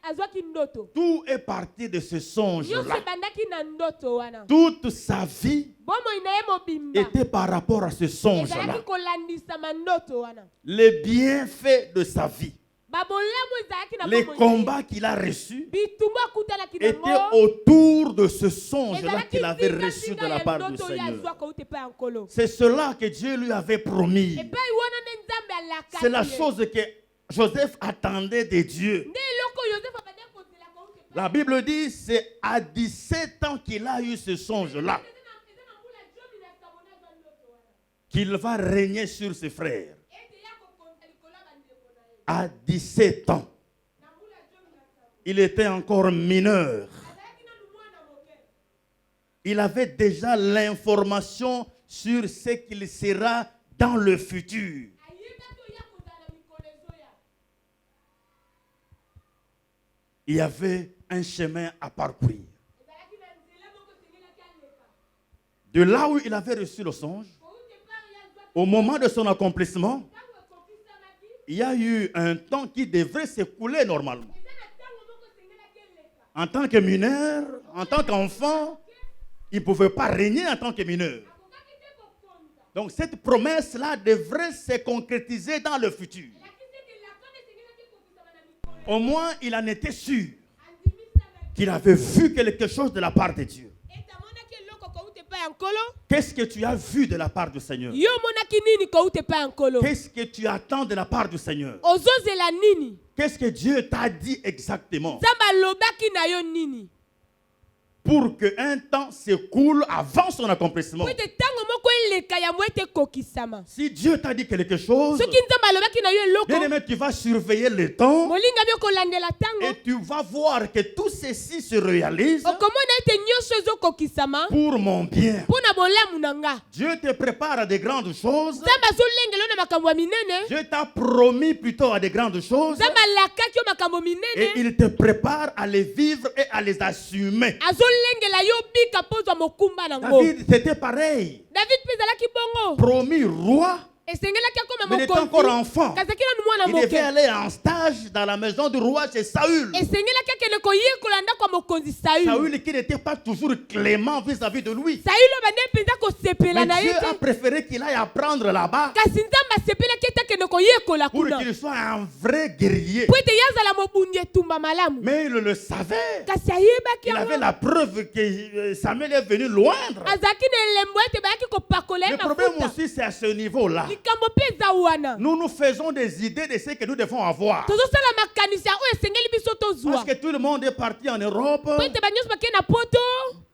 azwaki ndoto,
Tout est parti de ce
nyonso
songe-là.
ebandaki na ndoto wana.
Toute sa vie
Bomoi na ye mobimba
était par rapport à ce songe-là.
ezalaki kolandisama ndoto wana.
Les bienfaits de sa vie,
Babolamu ezalaki na
les
bomoi na ye.
combats qu'il a reçus
Bitumbu akutanaki
étaient
nango
autour de ce songe-là
ezalaki
qu'il avait
zinga
reçu
zinga
de la
ya
part du
ndoto oyo
Seigneur.
azwaka uta epai ya nkolo.
C'est cela que Dieu lui avait promis.
Epai wana nde Nzambe alakaki
C'est la
ye.
chose que Joseph attendait de Dieu.
Nde eloko oyo Joseph abandaki kozelaka uta epai
La Bible dit c'est à 17 ans qu'il a eu ce songe-là qu'il va régner sur ses frères. À 17 ans, il était encore mineur. Il avait déjà l'information sur ce qu'il sera dans le futur. Il y avait un chemin à parcourir. De là où il avait reçu le songe, au moment de son accomplissement, il y a eu un temps qui devrait s'écouler normalement. En tant que mineur, en tant qu'enfant, il ne pouvait pas régner en tant que mineur. Donc cette promesse-là devrait se concrétiser dans le futur. Au moins, il en était sûr qu'il avait vu quelque chose de la part de Dieu. Qu'est-ce que tu as vu de la part du Seigneur?
Yo monaki nini kouta epai ya nkolo?
Qu'est-ce que tu attends de la part du Seigneur?
Ozozela nini?
Qu'est-ce que Dieu t'a dit exactement?
Nzambe alobaki na yo nini?
Pour qu'un temps s'écoule avant son accomplissement.
Po ete ntango moko eleka yango ete ekokisama.
Si Dieu t'a dit quelque chose,
Soki Nzambe alobaki na yo eloko,
bien-aimé, tu vas surveiller le temps
molingami okolandela ntango,
et tu vas voir que tout ceci se réalise
okomona ete nyonso ezokokisama
pour mon bien.
mpo na bolamu na nga.
Dieu te prépare à de grandes choses.
Nzambe azolengela yo na makambo ya minene.
Dieu t'a promis plutôt à de grandes choses.
Nzambe alakaki yo makambo
Et
minene.
il te prépare à les vivre et à les assumer.
Azolengela yo bika mpo ozwa mokumba nango.
David, c'était pareil.
David mpe ezalaki bongo.
Promis roi,
Esengelaki akoma
mais il était encore
mokonzi.
enfant.
Kazaki nanu mwana
Il devait
moke.
aller en stage dans la maison du roi chez Saül.
Esengelaki akende koyekola ndako ya mokonzi Saül.
Saül qui n'était pas toujours clément vis-à-vis de lui.
Saül obande mpenza kosepela
Mais
na ye
Dieu a
te.
préféré qu'il aille apprendre là-bas
Kasi Nzambe asepelaki ete akende koyekola
pour
kuna.
qu'il soit un vrai guerrier.
Po ete ye azala mobundi etumba malamu.
Mais il le savait.
Kasi ayebaki
Il avait
yango.
la preuve que Samuel est venu loindre.
Azalaki na elembo ete bayaki kopakola ye
Le problème
mafuta.
aussi, c'est à ce niveau-là.
Likambo mpe eza wana.
Nous nous faisons des idées de ce que nous devons avoir.
Tozosala makanisi ya oyo esengeli biso tozwa.
Parce que tout le monde est parti en Europe.
Po ete banyonso bakei na poto.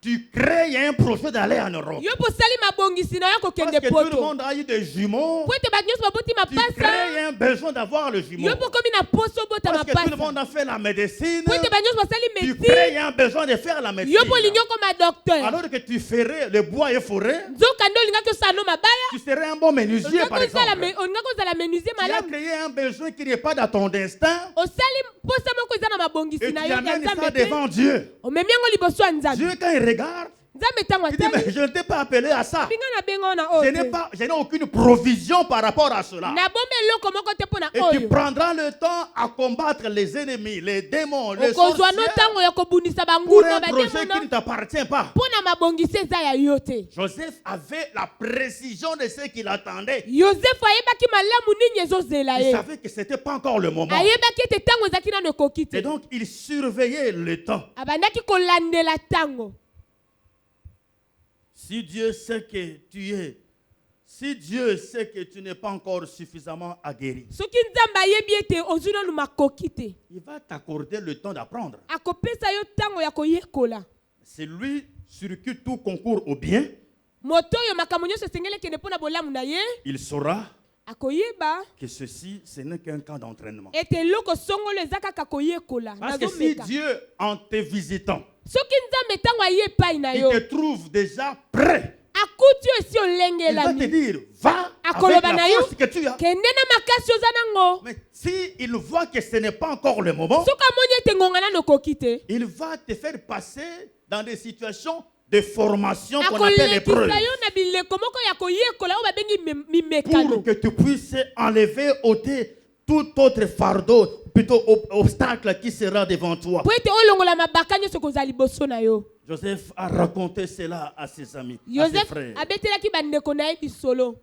Tu crées un projet d'aller en Europe.
Yo posali mabongisi na yo
Parce
kokende
que tout le
poto.
monde a eu des jumeaux.
Po ete banyonso baboti
Tu
mapasa.
crées un besoin d'avoir le jumeau.
Yo mpo komi na poso bota
Parce que tout le
mapasa.
monde a fait la médecine.
Po ete banyonso basali
Tu
médecine.
crées un besoin de faire la médecine.
Yo mpo olingi okoma docteur.
Alors que tu ferais le bois et forêt,
Nzoka nde olingaki osala no mabaya.
tu serais un bon menuisier par exemple.
Olingaki ozala menuisier
Tu as
malamu.
créé un besoin qui n'est pas dans ton destin.
Osali posa moko eza na
Et
mabongisi
tu
na yo ya
amènes ça
Nzambe te.
devant Dieu.
Omemi yango liboso ya Nzambe.
Dieu, quand il regarde,
nzambe ntango
Il dit, mais
atali
je ne t'ai pas appelé à ça.
binga na benga na oyo
Je n'ai aucune provision par rapport à cela.
na bombe eloko moko te mpo na
Et tu
oyo
prendras le temps à combattre les ennemis, les démons, les
okozwa no
sorciers
ntango ya kobundisa
pour
banguna
un projet qui ne
bademono
t'appartient pas.
mpo na mabongisi eza ya yo te
Joseph avait la précision de ce qu'il attendait.
yosefu ayebaki malamu nini ezozela
Il
ye
savait que ce n'était pas encore le moment.
ayebaki ete ntango ezalaki nano ekoki
Et
te
donc, il surveillait le temps.
abandaki kolandela ntango
Si Dieu sait que tu es, si Dieu sait que tu n'es pas encore suffisamment aguerri,
soki nzambe ayebi ete ozwi nanu makoki te
il va t'accorder le temps d'apprendre.
akopesa yo ntango ya koyekola
C'est lui sur qui tout concourt au bien.
moto oyo makambo nyonso esengeli ekende mpo na bolamu na ye
Il saura
akoyeba
que ceci, ce n'est qu'un camp d'entraînement.
ete eloko songolo eza kaka koyekola
Parce que si
nazomeka
Dieu, en te visitant,
soki nzambe ntango aye epai na
il
yo
te trouve déjà prêt,
akuti yo esi
il va te
olengelami
dire, va avec
akoloba
la
na yo
force que tu as.
kende na makasi oza nango
Mais s'il voit que ce n'est pas encore le moment,
soki amoni ete ngonga nano ekoki te
il va te faire passer dans des situations de formation qu'on appelle épreuves,
akolekisa yo na bileko moko ya koyekola oyo babengi mimekano
pour que tu puisses enlever, ôter tout autre fardeau, plutôt obstacle qui sera devant toi.
po ete olongola mabaka nyonso kozala liboso na yo
Joseph a raconté cela à ses amis, à ses
yosef
frères.
abetelaki bandeko na ye bisolo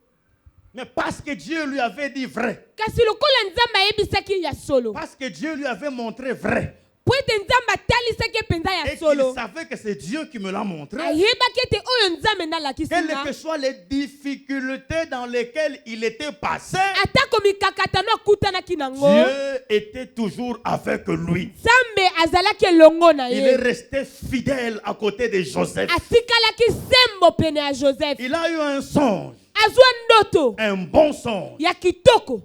Mais parce que Dieu lui avait dit vrai,
kasi lokola nzambe ayebisaki ya solo
parce que Dieu lui avait montré vrai,
po ete nzambe atalisaki mpenza
et
ya
qu'il
solo
savait que c'est Dieu qui me l'a montré,
ayebaki ete oyo nzambe ndalakisi
quelles
nga
que soient les difficultés dans lesquelles il était passé,
atako mikakatano akutanaki nango
Dieu était toujours avec lui.
nzambe azalaki elongo na
Il est
ye
resté fidèle à côté de Joseph.
atikalaki sembo pene ya joseph
Il a eu un songe,
azwa ndoto
un bon songe.
ya kitoko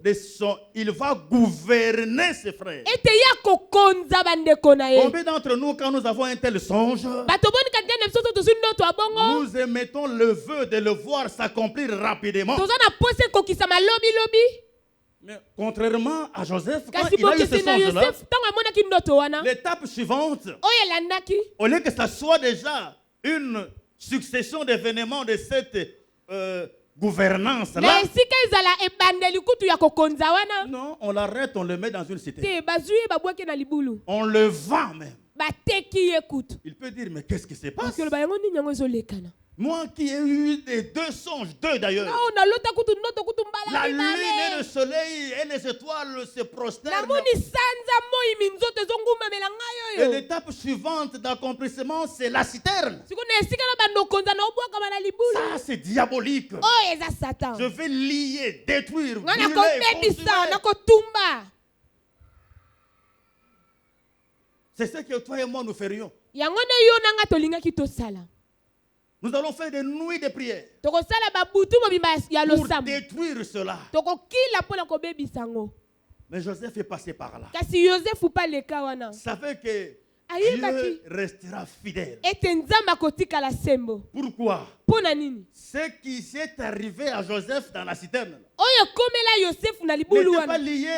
Il va gouverner ses frères.
ete ya kokonza bandeko na ye
Combien d'entre nous, quand nous avons un tel songe,
bato boni kati na biso so tozwi ndoto ya bongo
nous émettons le vœu de le voir s'accomplir rapidement.
toza na posa ekokisama lobilobi
Mais contrairement à Joseph, quand
kasi
il a eu ce
bokisi na
songe-là,
yosef ntango amonaki ndoto wana
l'étape suivante,
oyo elandaki
au lieu que ça soit déjà une succession d'événements de cette gouvernance-là,
na esika ezala ebandeli kutu ya kokonza wana
non, on l'arrête, on le met dans une cité.
te bazwi ye babwaki na libulu
On le vend même.
bateki ye kutu
Il peut dire, mais qu'est-ce qui se passe?
akoloba yango nini yango ezolekana
Moi qui ai eu des deux songes, deux d'ailleurs.
nao nalota kutu ndoto kutu mbala
La lune et
mibale
le soleil et les étoiles se prosternent.
namoni sanza moi minzoto ezongumamela ngai
Et
oyo
l'étape suivante d'accomplissement, c'est la citerne.
sikoyo na esika na bandokonza na obwakama na libulu
Ça, c'est diabolique.
oyo eza satan
Je vais lier, détruire,
nga
brûler,
nakobebisa
consumer.
nakotumba
C'est ce que toi et moi nous ferions.
yango nde yo nanga tolingaki tosala
Nous allons faire des nuits de prière
tokosala babutu mobimba ya
pour
losambo
détruire cela.
tokokila mpona kobebisa yango
Mais Joseph est passé par là.
kasi yosefu mpe aleka wana
Il savait que
ayebaki
Dieu restera fidèle.
ete nzambe akotikala sembo
Pourquoi?
mpo na nini
Ce qui s'est arrivé à Joseph dans la citerne
oyo ekomela yosefu na libulu
n'était pas
wana
lié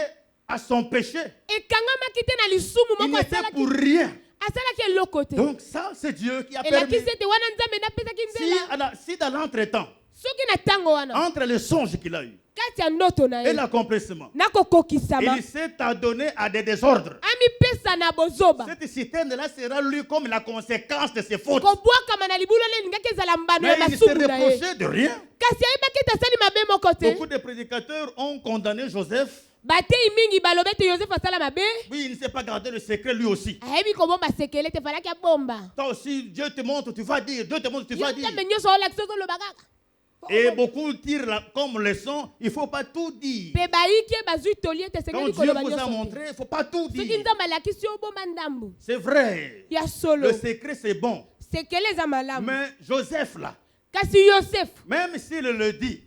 à son péché.
ekangamaki te na lisumu
Il
moko
n'était
asalaki
pour rien.
asalaki eloko te
Donc ça, c'est Dieu qui a permis.
elakisi ete wana nzambe napesaki nzela
Si dans l'entretemps,
soki na ntango wana
entre le songe qu'il a eu
kati ya ndoto na
et
ye
l'accomplissement,
nakokokisama
il s'est adonné à des désordres.
amipesa na bozoba
Cette citerne-là sera lue comme la conséquence de ses fautes.
kobwakama na libulu wana elingaki ezala mbano ya
Mais il se
masumu na ye
reprochait de rien.
kasi ayebaki ete asali mabe moko te
Beaucoup de prédicateurs ont condamné Joseph.
batei mingi balobi ete yosefu asala mabe
Oui, il ne s'est pas gardé le secret lui aussi.
ayebi kobomba sekele te falaki abomba
Toi aussi, Dieu te montre, tu vas dire. Dieu te montre, tu
yo
vas dire.
nzambe nyonso olakisa ozoloba kaka
Et beaucoup tirent comme leçon, il ne faut pas tout dire.
mpe bayiki bazwi toli ete
Quand
esengeli
Dieu
koloba
vous a
nyonso te
montré, il ne faut pas tout
soki
dire.
nzambe alakisi yo obomba ndambu
C'est vrai.
ya solo
Le secret, c'est bon.
sekele eza malamu
Mais Joseph, là,
kasi yosefu
même s'il le dit,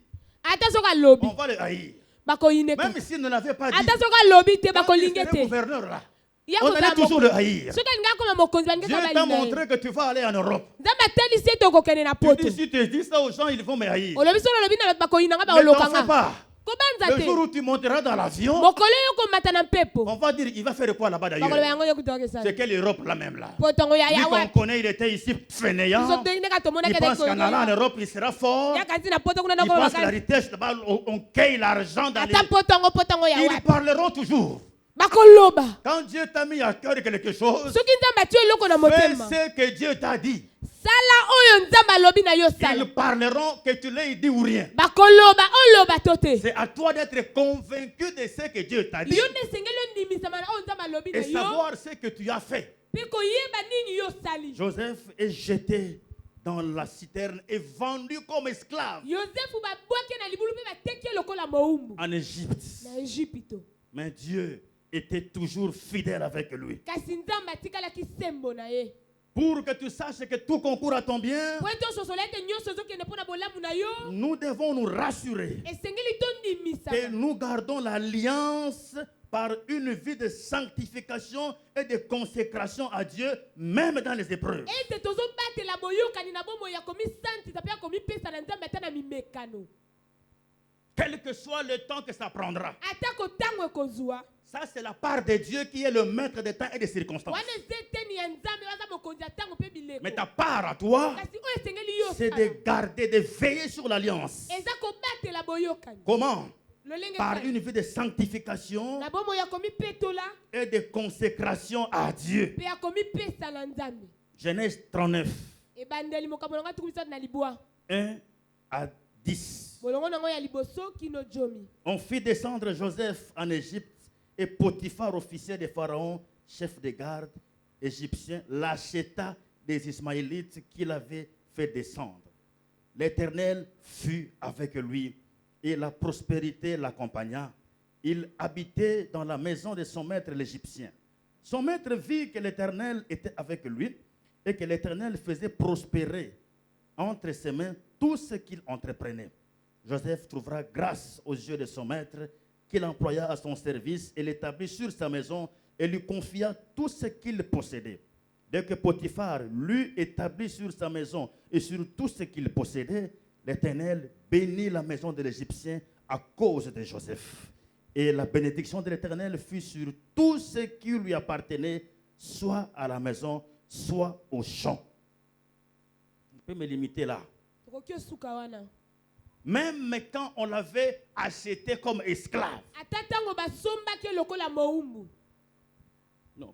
ata soki alobi
on va le haïr.
bakoyineka
Même s'il ne l'avait pas dit,
ata soki alobi te
quand il
bakolinge
serait
te
gouverneur, là,
ya
on allait
kozala
toujours le haïr.
soki alingaka koma mokonzi balingi
Dieu
eza
t'a
balinga ye
montré que tu vas aller en Europe.
nzambe atalisi ete okokende na
Tu
poto
dis, si tu dis ça aux gens, ils vont me haïr.
olobi soki olobi na bato bakoyinanga
Ne t'en fais
baolokanga
pas.
kobanza
Le
te.
jour où tu monteras dans l'avion,
Mokolo yo komata na mpepo.
on va dire, il va faire quoi là-bas
Bakolo
d'ailleurs?
yango yo kutoka sana.
C'est quelle Europe là même là?
Potongo ya
Lui
ya
qu'on
wapi?
connaît, il était ici fainéant.
Biso to ndeka tomona
Il
ke
pense qu'en allant en Europe, il sera fort.
ya kasi na poto kuna
Il
ndako
pense que la
bakasi.
richesse là-bas, on cueille l'argent dans les...
Ata potongo ya
Ils
wapi?
parleront toujours.
Bakoloba.
Quand Dieu t'a mis à cœur quelque chose,
Soki nzambe ati eloko na
fais
motema.
ce que Dieu t'a dit.
Sala oyo nzambe alobi na yo sala.
Ils parleront que tu l'aies dit ou rien.
Bakoloba oloba tote.
C'est à toi d'être convaincu de ce que Dieu t'a dit
Yo ne sengeli ondimisa mana oyo nzambe alobi na
et
yo.
savoir ce que tu as fait.
Pe koyeba nini yo sali.
Joseph est jeté dans la citerne et vendu comme esclave
Yosefu babwaki na libulu pe bateki lokola moumbu.
en Égypte.
Na Egypte.
Mais Dieu était toujours fidèle avec lui.
Kasi nzambe atikalaki sembo na ye.
Pour que tu saches que tout concourt à ton bien,
Po eto sosola ete nyonso ezokende mpo na bolamu na yo.
nous devons nous rassurer
Esengeli tondimisa.
que nous gardons l'alliance par une vie de sanctification et de consécration à Dieu, même dans les épreuves.
Ete tozobatela boyokani na bomo ya komisantisa pe ya komipesa na nzambe ata na mimekano.
Quel que soit le temps que ça prendra.
Atako tango ekozwa.
Ça, c'est la part de Dieu qui est le maître des temps et des circonstances.
Wana zeteni ya nzambe waza mokonzi ya tango pe bileko.
Mais ta part à toi,
Kasi oyo esengeli yo
c'est
sala.
de garder, de veiller sur l'alliance.
Eza kobatela boyokani.
Comment?
Lolenge
Par
kani.
une vie de sanctification
Na bomo ya komipetola
et de consécration à Dieu.
pe ya komipesa na nzambe.
Genèse 39,
Ebandeli mokambo nango tukumisa na libwa.
1 à 10.
Bolongo nango ya liboso kino jomi.
On fit descendre Joseph en Égypte et Potiphar, officier de Pharaon, chef de garde égyptien, l'acheta des Ismaélites qu'il avait fait descendre. L'Éternel fut avec lui et la prospérité l'accompagna. Il habitait dans la maison de son maître l'Égyptien. Son maître vit que l'Éternel était avec lui et que l'Éternel faisait prospérer entre ses mains tout ce qu'il entreprenait. Joseph trouvera grâce aux yeux de son maître qu'il employa à son service et l'établit sur sa maison et lui confia tout ce qu'il possédait. Dès que Potiphar l'eut établi sur sa maison et sur tout ce qu'il possédait, l'Éternel bénit la maison de l'Égyptien à cause de Joseph. Et la bénédiction de l'Éternel fut sur tout ce qui lui appartenait, soit à la maison, soit au champ. Je peux me limiter là.
Tokoki osuka wana.
Même quand on l'avait acheté comme esclave.
Ata tango basombaki lokola moumbu.
Non,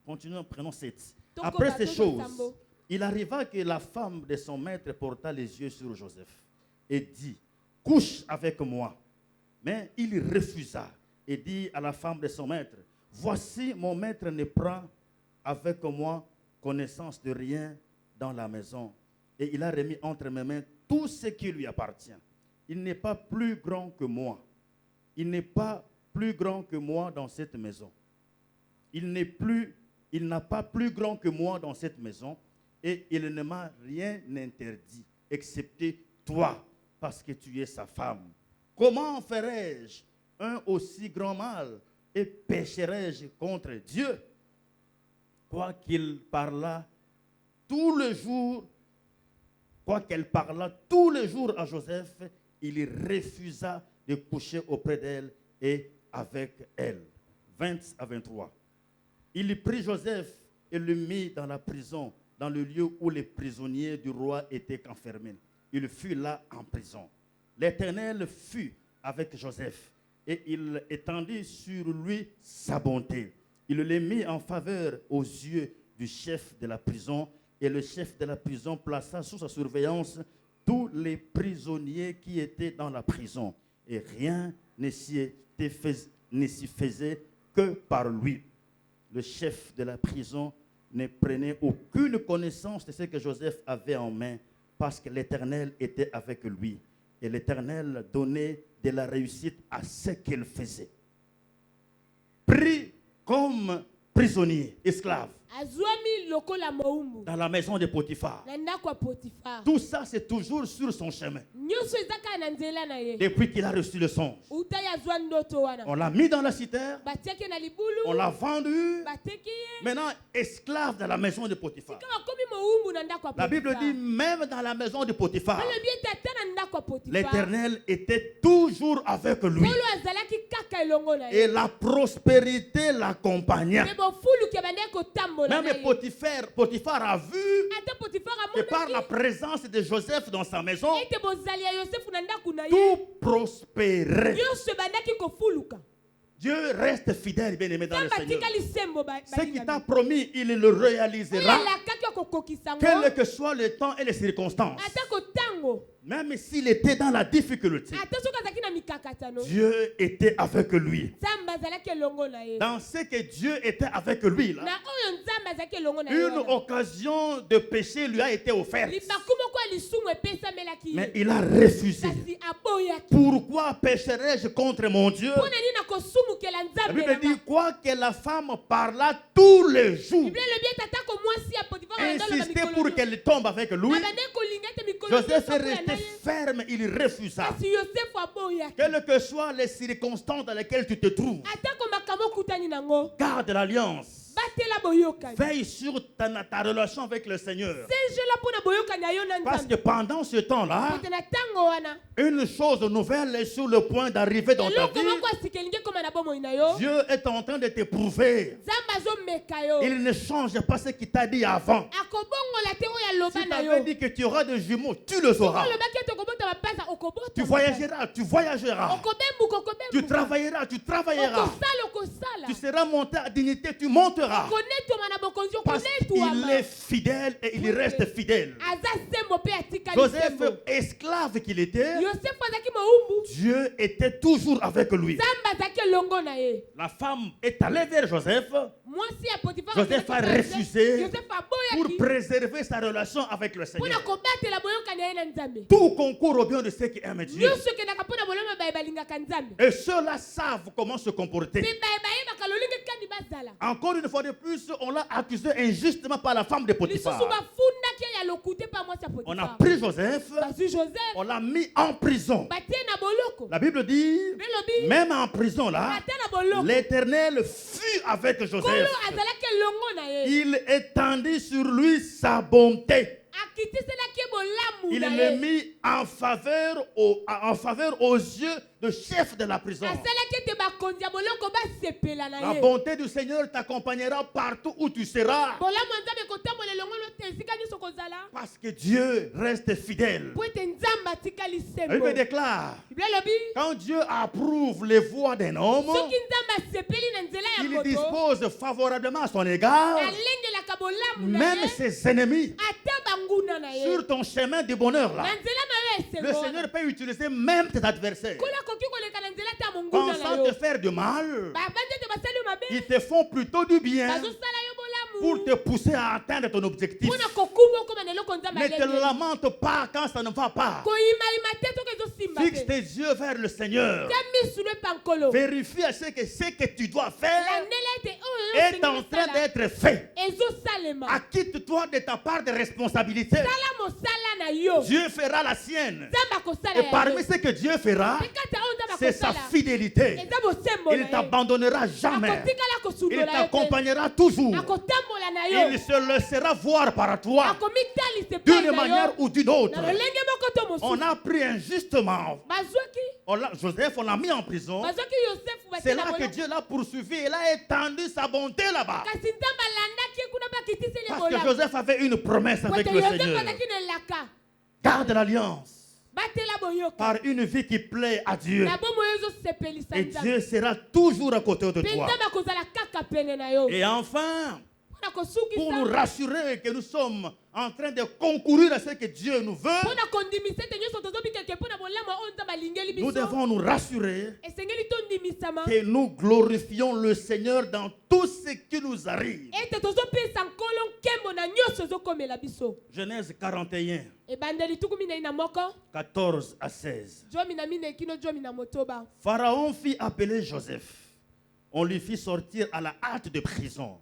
continuons, prenons 7.
Toko
Après
bato
ces choses,
sambo.
il arriva que la femme de son maître porta les yeux sur Joseph et dit, couche avec moi. Mais il refusa et dit à la femme de son maître, voici mon maître ne prend avec moi connaissance de rien dans la maison. Et il a remis entre mes mains tout ce qui lui appartient. Il n'est pas plus grand que moi. Il n'est pas plus grand que moi dans cette maison. Il n'a pas plus grand que moi dans cette maison et il ne m'a rien interdit, excepté toi, parce que tu es sa femme. Comment ferais-je un aussi grand mal et pécherais-je contre Dieu? Quoiqu'elle parla tous les jours à Joseph, il refusa de coucher auprès d'elle et avec elle. 20 à 23. Il prit Joseph et le mit dans la prison, dans le lieu où les prisonniers du roi étaient enfermés. Il fut là en prison. L'Éternel fut avec Joseph et il étendit sur lui sa bonté. Il le mit en faveur aux yeux du chef de la prison et le chef de la prison plaça sous sa surveillance tous les prisonniers qui étaient dans la prison. Et rien ne s'y faisait que par lui. Le chef de la prison ne prenait aucune connaissance de ce que Joseph avait en main parce que l'Éternel était avec lui. Et l'Éternel donnait de la réussite à ce qu'il faisait. Pris comme prisonnier, esclave,
azwami lokola moumbu
dans la maison de Potiphar.
na ndako ya Potifar.
Tout ça, c'est toujours sur son chemin.
Nyonso eza kaka na nzela na ye.
Depuis qu'il a reçu le songe,
Uta ya zwa ndoto wana.
on l'a mis dans la citerne,
Batiaki na libulu.
on l'a vendu.
Bateki ye.
Maintenant, esclave dans la maison de Potiphar.
Kama komi moumbu na ndako ya
La Bible
Potifar.
dit, même dans la maison de Potiphar,
Balobi ete ata na ndako ya Potifar.
l'Éternel était toujours avec lui.
Nkolo azalaki kaka elongo na
Et
ye.
la prospérité l'accompagna.
Me bofuluki abandaki kotambola na
Même
ye.
Potiphar a vu
Ata Potifar
que par la
amonaki
présence de Joseph dans sa maison,
ete bozali ya Yosefu na ndako na ye.
tout prospérait.
Nyonso ebandaki kofuluka.
Dieu reste fidèle, bien-aimé dans le
Nzambe
Seigneur.
atikali sembo
Ce qu'il t'a promis, il le réalisera.
oyalakaki okokokisa ngo.
Quel que soit le temps et les circonstances.
Atako tango.
Même s'il était dans la difficulté,
Ata soki azalaki na mikakatano.
Dieu était avec lui.
Nzambe azalaki elongo na ye.
Dans ce que Dieu était avec lui, là,
Na oyo Nzambe azalaki elongo na ye
une
wana.
occasion de péché lui a été offerte.
Libaku moko ya lisumu epesamelaki
Mais
ye.
il a refusé.
Kasi aboyaki.
Pourquoi pécherais-je contre mon Dieu?
Mpo na nini nakosumukela
La
Nzambe
Bible
na
dit
nga?
quoi que la femme parla tous les jours,
Biblia elobi ete atako mwasi ya Potifar andoloba
insistait
mikolo
pour
nyonso.
qu'elle tombe avec lui.
Abandaki kolinga ete mikolo
Joseph
nyonso
est
mpo ya
resté
na ye.
ferme, il refusa.
Kasi Yosefu aboyaki.
Quelles que soient les circonstances dans lesquelles tu te trouves,
Atako makambo okutani nango.
garde l'alliance.
Batela boyokani.
Veille sur ta relation avec le Seigneur.
Sengela mpona boyokani ya yo na
Parce
Nzambe.
que pendant ce temps-là,
Ete na tango wana.
une chose nouvelle est sur le point d'arriver dans ta
Eloko
vie.
moko asika elingi ekoma na bomoi na yo.
Dieu est en train de te prouver.
Nzambe azomeka yo.
Il ne change pas ce qu'il t'a dit avant.
Akobongola te oyo aloba
Si
na
tu avais
yo.
dit que tu auras des jumeaux, tu les auras.
Olobaki ete okobota bapasa okobota.
Tu voyageras, tu voyageras.
Okobembuka
Tu
okobembuka.
travailleras, tu travailleras.
Okosala okosala.
Tu seras monté à dignité, tu monteras.
Okonetwama na bokonzi
Parce qu'il
okonetwama.
est fidèle et il reste fidèle.
Aza sembo mpe atikali
Joseph,
sembo.
esclave qu'il était,
Yosefu azalaki moumbu.
Dieu était toujours avec lui.
Nzambe azalaki elongo na ye.
La femme est allée vers Joseph
Mwasi ya Potifar
Joseph a refusé
Yosefu
pour
aboyaki
préserver sa relation avec le
mpona
Seigneur.
kobatela boyokani ya ye na Nzambe.
Tout concourt au bien de ceux qui aiment Dieu.
Nyonso ekendaka mpona boloma baye balingaka Nzambe.
Et ceux-là savent comment se comporter.
Mpe baye bayebaka lolenge kani bazala.
Encore une fois de plus, on l'a accusé injustement par la femme de Potiphar.
Lisusu bafundaki ye ya lokuta mpa mwasi ya
On a
Potifar.
pris Joseph,
Bazwi Joseph
on l'a mis en prison.
batie na boloko.
La Bible dit,
Belobi
même en prison là,
batie na boloko.
l'Éternel fut avec
Kolo
Joseph.
azalaki elongo na ye.
Il étendit sur lui sa bonté.
Akitiselaki ye bolamu
Il
na
le
ye.
mit en faveur aux yeux du chef de la prison.
Asalaki ete bakonzi ya boloko basepela na
La
ye.
bonté du Seigneur t'accompagnera partout où tu seras.
Bolamu ya Nzambe ekotambola elongo lote esika nyonso kozala.
Parce que Dieu reste fidèle.
Po ete Nzambe atikali
La
sembo.
Bible déclare,
Biblia elobi
quand Dieu approuve les voies d'un homme,
soki Nzambe asepeli na nzela ya
il
moto
dispose favorablement à son égard,
alengelaka bolamu na
même
ye
ses ennemis,
ata banguna na ye
sur ton chemin de bonheur
na
là.
nzela na yo
Le
esengo
Seigneur peut utiliser même tes adversaires.
kola koki koleka na nzela ta monguna na
Pensant
yo
te faire du mal,
babandi ete basali yo mabe
ils te font plutôt du bien
bazosala yo
pour
bolamu
te pousser à atteindre ton objectif.
mpona kokuma okoma na eloko Nzambe
Ne te
alenge
lamente pas quand ça ne va pas.
koyimayima te toki ezosimba
Fixe
te
tes yeux vers le Seigneur.
ta misu no epankolo
Vérifie à ce que tu dois faire
landela ete oyo
est en train
osala
d'être fait.
ezosalema
Acquitte-toi de ta part de responsabilité.
sala mosala na yo
Dieu fera la sienne.
Nzambe akosala
Et
ya
parmi
yo
ce que Dieu fera,
mpe kati ya oyo Nzambe
c'est sa
akosala
fidélité.
eza bosembo
Il
na
ne
ye
t'abandonnera jamais.
akotikala
Il
kosundola yo te
t'accompagnera toujours.
akotambola na yo
Il se laissera voir par toi
akomitalisa epai
d'une
na
manière
yo
ou d'une autre.
na lolenge moko to
On
mosusu
a pris injustement
bazwaki
Joseph, on l'a mis en prison.
bazwaki yosefu batie
C'est
na
là que
boloko
Dieu l'a poursuivi. Il a étendu sa bonté là-bas.
kasi Nzambe alandaki ye kuna bakitiseli
Parce que
bolamu
Joseph avait une promesse avec
pote
le
yosefu
Seigneur.
azalaki na elaka
Garde l'alliance
batela boyoka
par une vie qui plaît à Dieu.
na bomoi ezosepelisa
Et
Nzambe
Dieu sera toujours à côté de
mpe
toi.
Nzambe akozala kaka pene na yo
Et enfin,
mpona
pour nous
kosukisa
rassurer que nous sommes en train de concourir à ce que Dieu nous veut,
mpona kondimisa ete nyonso tozobikeke mpona bolamu oyo Nzambe alingeli
nous
biso
devons nous rassurer
esengeli tondimisama
que nous glorifions le Seigneur dans tout ce qui nous arrive.
ete tozopesa nkolo nkembo na nyonso ezokomela biso
Genèse 41,
ebandeli tuku minei na moko
14 à 16.
jomi na minei kino jomi na motoba
Pharaon fit appeler Joseph. On lui fit sortir à la hâte de prison.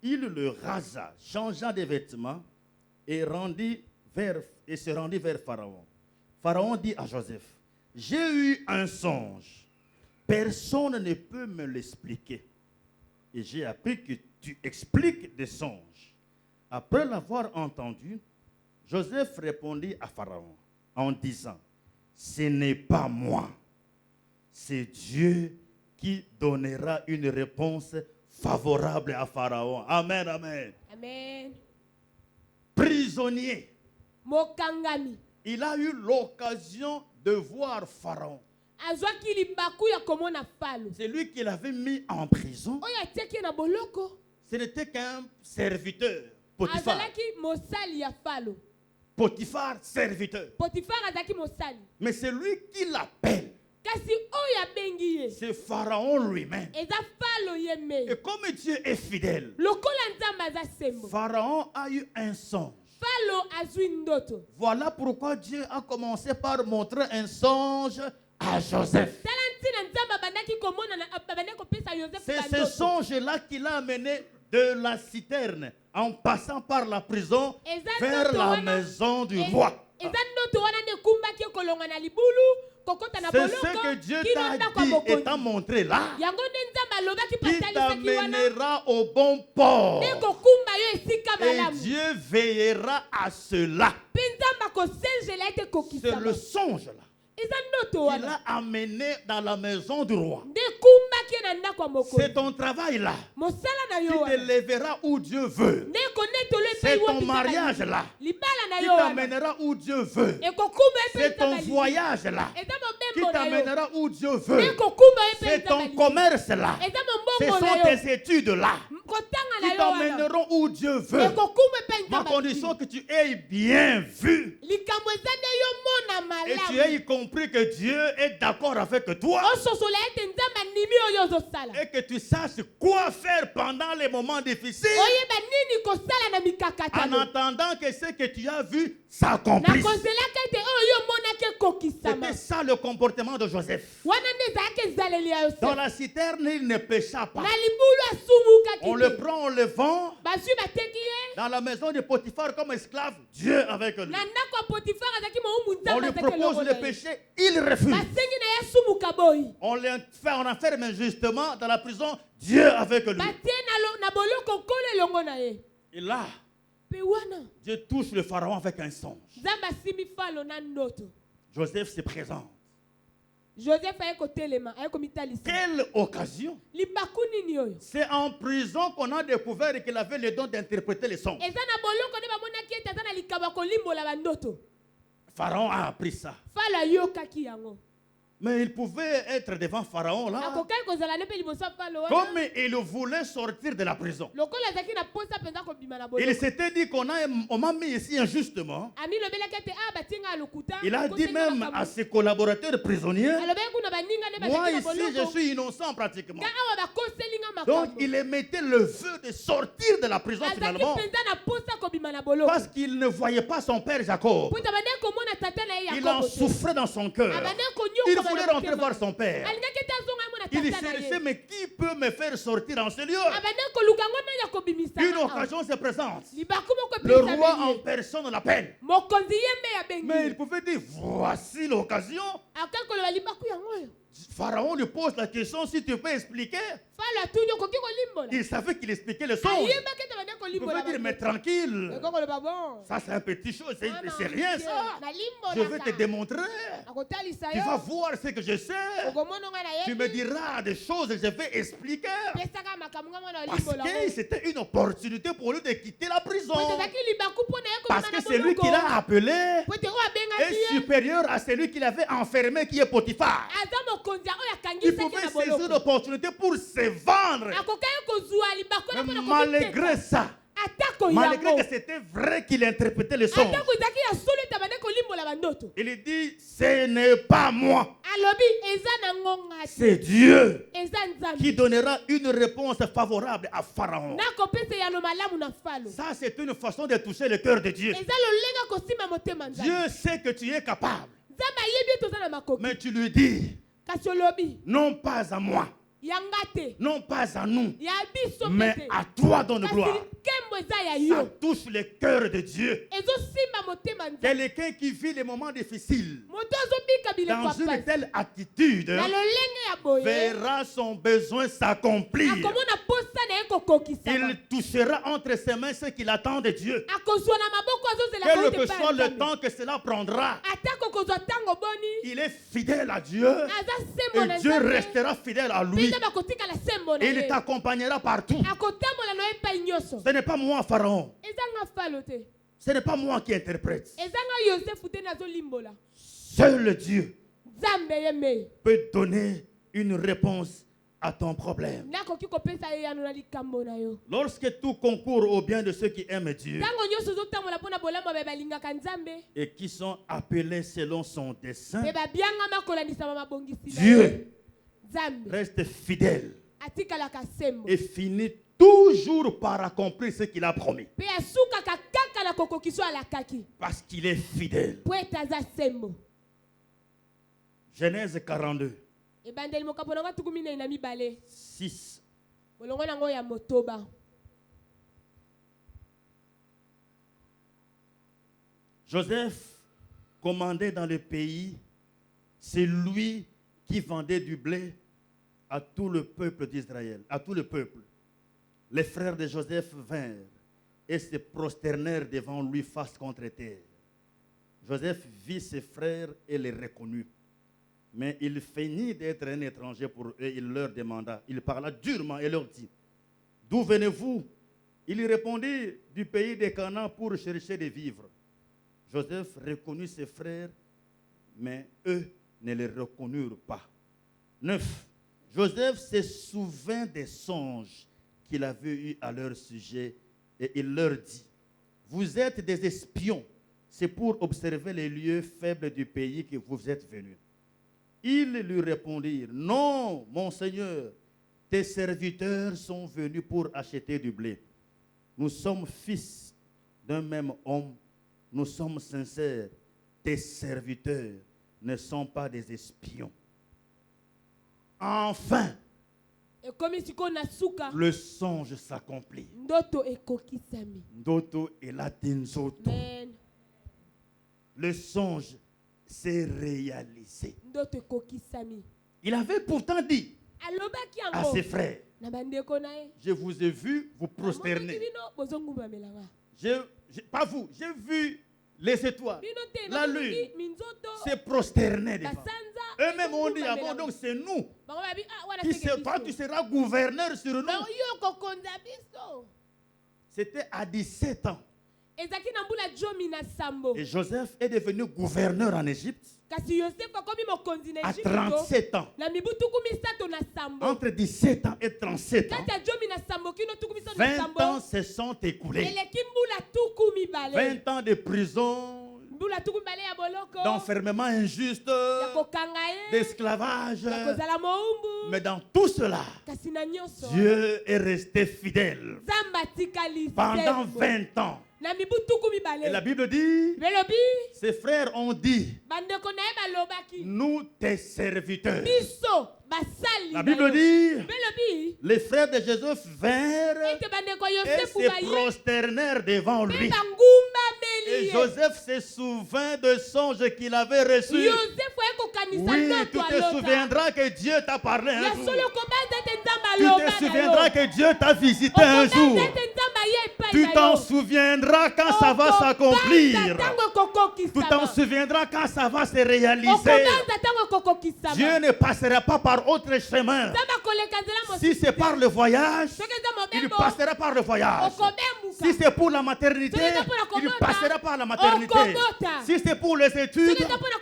il le rasa, changea de vêtements et se rendit vers Pharaon. Pharaon dit à Joseph, j'ai eu un songe. Personne ne peut me l'expliquer. Et j'ai appris que tu expliques des songes. Après l'avoir entendu, Joseph répondit à Pharaon en disant, ce n'est pas moi, c'est Dieu qui donnera une réponse favorable à Pharaon. Amen, amen.
Amen.
Prisonnier,
Mokangami.
il a eu l'occasion de voir Pharaon.
Azwaki limbaku ya komona falo.
C'est lui qui l'avait mis en prison.
Oya teki na boloko.
Ce n'était qu'un serviteur, Potiphar.
Azalaki mosali ya falo.
Potiphar, serviteur.
Potifar azaki mosali.
Mais c'est lui qui l'appelle.
Kasi oya bengi ye.
C'est Pharaon lui-même.
Eza falo yeme.
Et comme Dieu est fidèle,
Lokola nzamba za sembo.
Pharaon a eu un songe.
Falo azwi ndoto.
Voilà pourquoi Dieu a commencé par montrer un songe à Joseph.
Talantina nzamba bandaki komona na babane ko pesa Joseph.
C'est ce songe-là qui l'a amené de la citerne en passant par la prison vers la maison du roi.
Eza ndoto wana ne kumbaki kolonga na libulu.
C'est ce que Dieu t'a dit et t'a montré là. Qui t'amènera au bon port. Et Dieu veillera à cela. C'est le songe là. Il l'a amené dans la maison du roi. C'est ton travail là. Qui te lèvera où Dieu veut. C'est ton mariage là. Qui t'amènera où Dieu veut. C'est ton voyage là. Qui t'amènera où Dieu veut. C'est ton commerce là. Ce sont tes études là. Qui t'amèneront où Dieu veut. Ma condition que tu aies bien vu. Et tu aies compris que Dieu est d'accord avec toi. Et que tu saches quoi faire pendant les moments difficiles. En attendant que ce que tu as vu s'accomplisse. C'était ça le comportement de Joseph. Dans la citerne, il ne pécha pas. On le prend, on le vend. Dans la maison de Potiphar comme esclave, Dieu avec lui. On lui propose le péché, il refuse. On enferme injustement dans la prison, Dieu avec lui. Et là, Dieu touche le pharaon avec un songe. Joseph se présente. Quelle occasion! C'est en prison qu'on a découvert qu'il avait le don d'interpréter les songes. Pharaon a appris ça. Mais il pouvait être devant Pharaon là. Comme il voulait sortir de la prison. Il s'était dit qu'on m'a mis ici injustement. Il a dit même à ses collaborateurs prisonniers, moi ici je suis innocent pratiquement. Donc il émettait le vœu de sortir de la prison finalement. Parce qu'il ne voyait pas son père Jacob. Il en souffrait dans son cœur. Il voulait rentrer voir son père. Il cherchait, mais qui peut me faire sortir en ce lieu? Une occasion se présente. Le roi en personne l'appelle. Mais il pouvait dire, voici l'occasion. Pharaon lui pose la question, si tu peux expliquer. Il savait qu'il expliquait le songe. Il pouvait dire, mais tranquille. Ça c'est un petit chose, c'est rien ça. Je vais te démontrer. Tu vas voir ce que je sais. Tu me diras des choses, je vais expliquer. Parce que c'était une opportunité pour lui de quitter la prison. Parce que celui qui l'a appelé est supérieur à celui qui l'avait enfermé, qui est Potiphar. Il pouvait saisir l'opportunité pour se vendre. Mais malgré ça, malgré que c'était vrai qu'il interprétait le songe, il dit, ce n'est pas moi. C'est Dieu qui donnera une réponse favorable à Pharaon. Ça, c'est une façon de toucher le cœur de Dieu. Dieu sait que tu es capable. Mais tu lui dis, non pas à moi,
Yangate.
Non pas à nous,
Ya biso
mais
pete.
à toi donne
Kasi
gloire.
nkembo eza ya
Ça
yo.
touche le cœur de Dieu.
Ezosimba motema nzambe.
Quelqu'un qui vit les moments difficiles
Moto azobika bileko
dans
ya
une
pasi.
telle attitude
Na lolenge ya boye.
verra son besoin s'accomplir.
Akomona posa na ye kokokisama.
Il touchera entre ses mains ce qu'il attend de Dieu.
Akozwa na maboko azozela
Quel
koyote
que
pa
soit le
nzambe.
temps que cela prendra,
Atako kozwa tango boni.
il est fidèle à Dieu
Aza sembo na
et Dieu
nzambe.
restera fidèle à lui.
Pinda bakotikala sembo na
Et il
ye.
t'accompagnera partout.
Akotambola na yo epai nyonso.
Ce n'est pas moi, Pharaon.
Ezanga falo te.
Ce n'est pas moi qui interprète.
Ezanga Yosefu te nazolimbola.
Seul Dieu
Nzambe ye me.
peut donner une réponse à ton problème.
Nakoki kopesa ye yano na likambo na yo.
Lorsque tout concourt au bien de ceux qui aiment Dieu
Tango nyonso ozotambola mpona bolamba be balingaka nzambe.
et qui sont appelés selon son dessein,
Be babiangama kolandisama mabongisi na ye.
Dieu
Nzambe
reste fidèle
atikalaka sembo.
et finit toujours par accomplir ce qu'il a promis.
Pe asukaka kaka na kokokiso alakaki.
Parce qu'il est fidèle.
Po ete aza sembo.
Genèse 42,
Ebandeli mokapo nango tuku minei na mibale.
6.
Molongo nango ya motoba.
Joseph commandait dans le pays, c'est lui qui vendait du blé à tout le peuple d'Israël, à tout le peuple. Les frères de Joseph vinrent et se prosternèrent devant lui face contre terre. Joseph vit ses frères et les reconnut. Mais il feignit d'être un étranger pour eux. Il leur demanda, il parla durement et leur dit, d'où venez-vous? Ils répondirent, du pays de Canaan pour chercher des vivres. Joseph reconnut ses frères, mais eux ne les reconnurent pas. 9. Joseph se souvint des songes qu'il avait eus à leur sujet et il leur dit, vous êtes des espions, c'est pour observer les lieux faibles du pays que vous êtes venus. Ils lui répondirent, non, mon Seigneur, tes serviteurs sont venus pour acheter du blé. Nous sommes fils d'un même homme, nous sommes sincères, tes serviteurs ne sont pas des espions. Enfin,
Ekomi siko na suka.
le songe s'accomplit.
Ndoto ekokisami.
Ndoto elatinzoto.
Amen.
Le songe s'est réalisé.
Ndoto ekokisami.
Il avait pourtant dit
Alobaki
à
yango.
ses frères,
Na bandeko na ye.
je vous ai vu vous prosterner.
Amonaki bino bozongumba melanga.
Pas vous, j'ai vu les étoiles,
Bino te
la
bakoki
lune
minzoto.
se prosterner devant.
Basanza.
Eux-mêmes ont dit, ah bon,
ezongumba
donc c'est nous.
Bango babi wana
Qui
seke
toi, tu
biso.
seras gouverneur sur nous.
Bango yo kokonza biso.
C'était à 17 ans.
Ezaki na mbula jomi na sambo.
Et Joseph est devenu gouverneur en Égypte
Kasi Yosef akomi mokonzi na
à
Egypte.
37 ans.
Na mibu tuku misato na sambo.
Entre 17 ans et 37 ans,
Kati ya jomi na sambo kino tuku misato na
20
sambo.
ans se sont écoulés.
Eleki mbula tuku mibale.
20 ans de prison,
Mbula tuku mibale ya boloko.
d'enfermement injuste,
Ya kokanga ye.
d'esclavage.
Ya kozala moumbu.
Mais dans tout cela,
Kasi na nyonso.
Dieu est resté fidèle
Zamba tikali
pendant
sembo.
20 ans.
Na mibu tuku
Et
mibale.
la Bible dit,
Belobi.
ses frères ont dit,
Bandeko na ye balobaki.
nous tes serviteurs.
Biso basali.
La
na
Bible
yo.
dit,
Belobi.
les frères de Joseph vinrent
Ete bandeko
et
Yosefu
se
baye.
prosternèrent devant
Pe
lui.
bangumba
Et
meli ye.
Joseph se souvint de songes qu'il avait reçus.
Yosefu ekokanisa
Oui,
ndoto
tu te
alota.
souviendras que Dieu t'a parlé un
Ya
jour.
solo kobanza ete nzambe
Tu
aloba
te
na
souviendras
yo.
que Dieu t'a visité un
Okobanza
jour.
ete nzambe aye epai
Tu
na
t'en
yo.
souviendras quand ça va s'accomplir.
Okobanza tango ekokokisama.
Tu t'en souviendras quand ça va se réaliser.
Okobanza tango ekokokisama.
Dieu ne passera pas par autre chemin.
Nzambe akoleka nzela mosusu.
Si c'est par le voyage,
Soki eza
il
mobembo,
passera par le voyage.
okobembuka.
Si c'est pour la maternité, il passera par la maternité. Si c'est pour les études,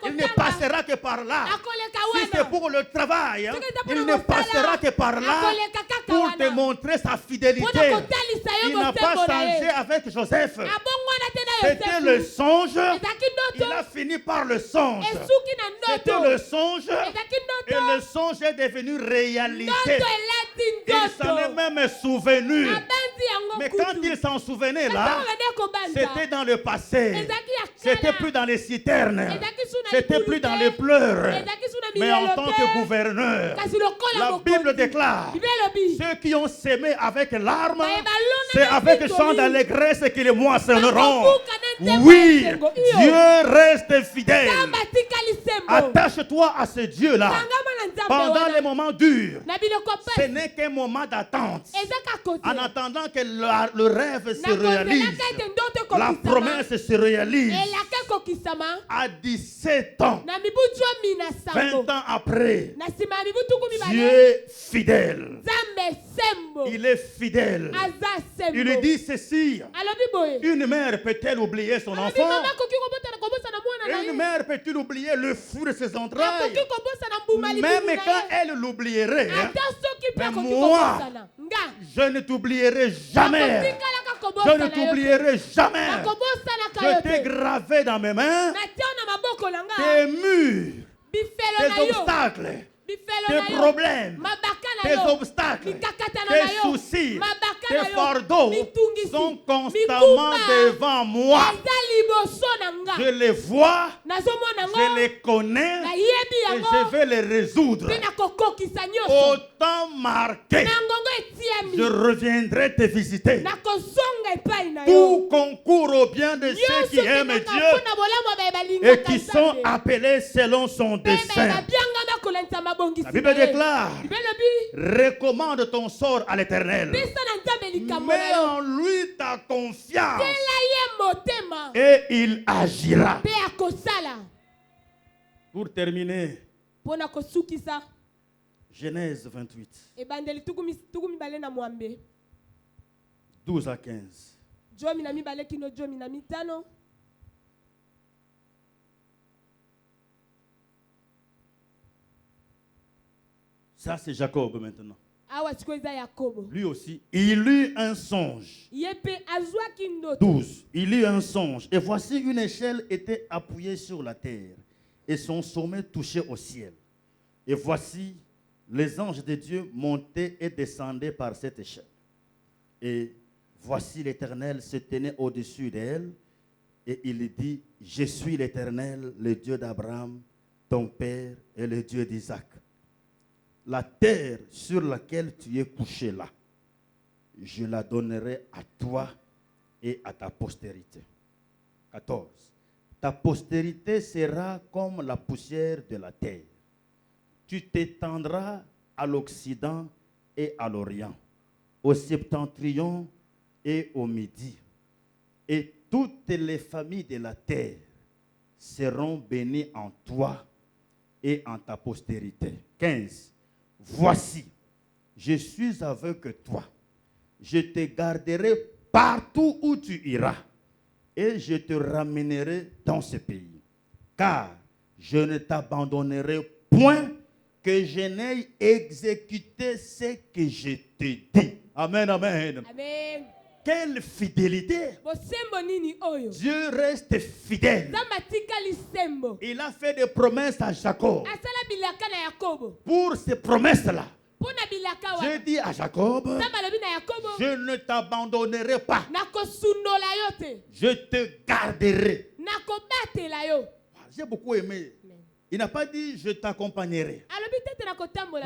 il ne passera que par là.
Akoleka
Si
wana.
c'est pour le travail, il ne passera que par là
Akoleka kaka
pour te
wana.
montrer sa fidélité.
Mpona kotalisa yo
Il n'a pas
bosembo na ye.
changé avec Joseph.
Abongwana te na
C'était le
Yosefu.
songe.
Ezalaki
Il a
ndoto.
fini par le songe.
Esuki na
C'était
ndoto.
le songe.
Ezalaki
Et
ndoto.
le songe est devenu réalité.
Ndoto elati
Il s'en est
ndoto.
même souvenu.
Abanzi yango
Mais
kutu.
quand il s'en souvenait
Ntango
là,
bade kobanza.
c'était dans le passé.
Ezalaki ya kala.
C'était plus dans les citernes.
Ezalaki suna
C'était
libulu
plus
te.
dans les pleurs.
Ezalaki suna
Mais en tant que gouverneur, la Bible déclare, ceux qui ont semé avec larmes, c'est avec chant d'allégresse qu'ils moissonneront. Oui, Dieu reste fidèle. Attache-toi à ce Dieu-là. Pendant les moments durs, ce n'est qu'un moment d'attente. En attendant que le rêve se réalise, la promesse se réalise. À 17 ans, 20 ans après, Dieu est fidèle. Il est fidèle. Il lui dit ceci: une mère peut-elle oublier son enfant? Une mère peut-elle oublier le fruit de ses entrailles? Même quand elle l'oublierait, mais moi, je ne t'oublierai jamais. Je ne t'oublierai jamais. Je t'ai gravé dans mes mains tes murs, tes obstacles, tes problèmes, tes obstacles, tes soucis, tes fardeaux sont constamment devant moi. Je les vois, je les connais et je vais les résoudre. Au temps marqué, je reviendrai te visiter. Tout concourt au bien de ceux qui aiment Dieu et qui sont appelés selon son dessein. La Bible déclare: recommande ton sort à l'Éternel. Mets en lui ta confiance et il agira. Pour terminer, Genèse 28, 12 à 15. Ça, c'est Jacob maintenant. Lui aussi, il eut un songe. 12. Il eut un songe. Et voici, une échelle était appuyée sur la terre, et son sommet touchait au ciel. Et voici, les anges de Dieu montaient et descendaient par cette échelle. Et voici, l'Éternel se tenait au-dessus d'elle, et il dit: je suis l'Éternel, le Dieu d'Abraham, ton père, et le Dieu d'Isaac. La terre sur laquelle tu es couché là, je la donnerai à toi et à ta postérité. 14. Ta postérité sera comme la poussière de la terre. Tu t'étendras à l'Occident et à l'Orient, au septentrion et au Midi. Et toutes les familles de la terre seront bénies en toi et en ta postérité. 15. Voici, je suis avec toi. Je te garderai partout où tu iras et je te ramènerai dans ce pays. Car je ne t'abandonnerai point que je n'aie exécuté ce que je te dis. Amen, amen.
Amen.
Quelle fidélité! Dieu reste fidèle. Il a fait des promesses à Jacob. Pour ces promesses-là, Dieu dit à Jacob: je ne t'abandonnerai pas. Je te garderai. J'ai beaucoup aimé. Il n'a pas dit je t'accompagnerai.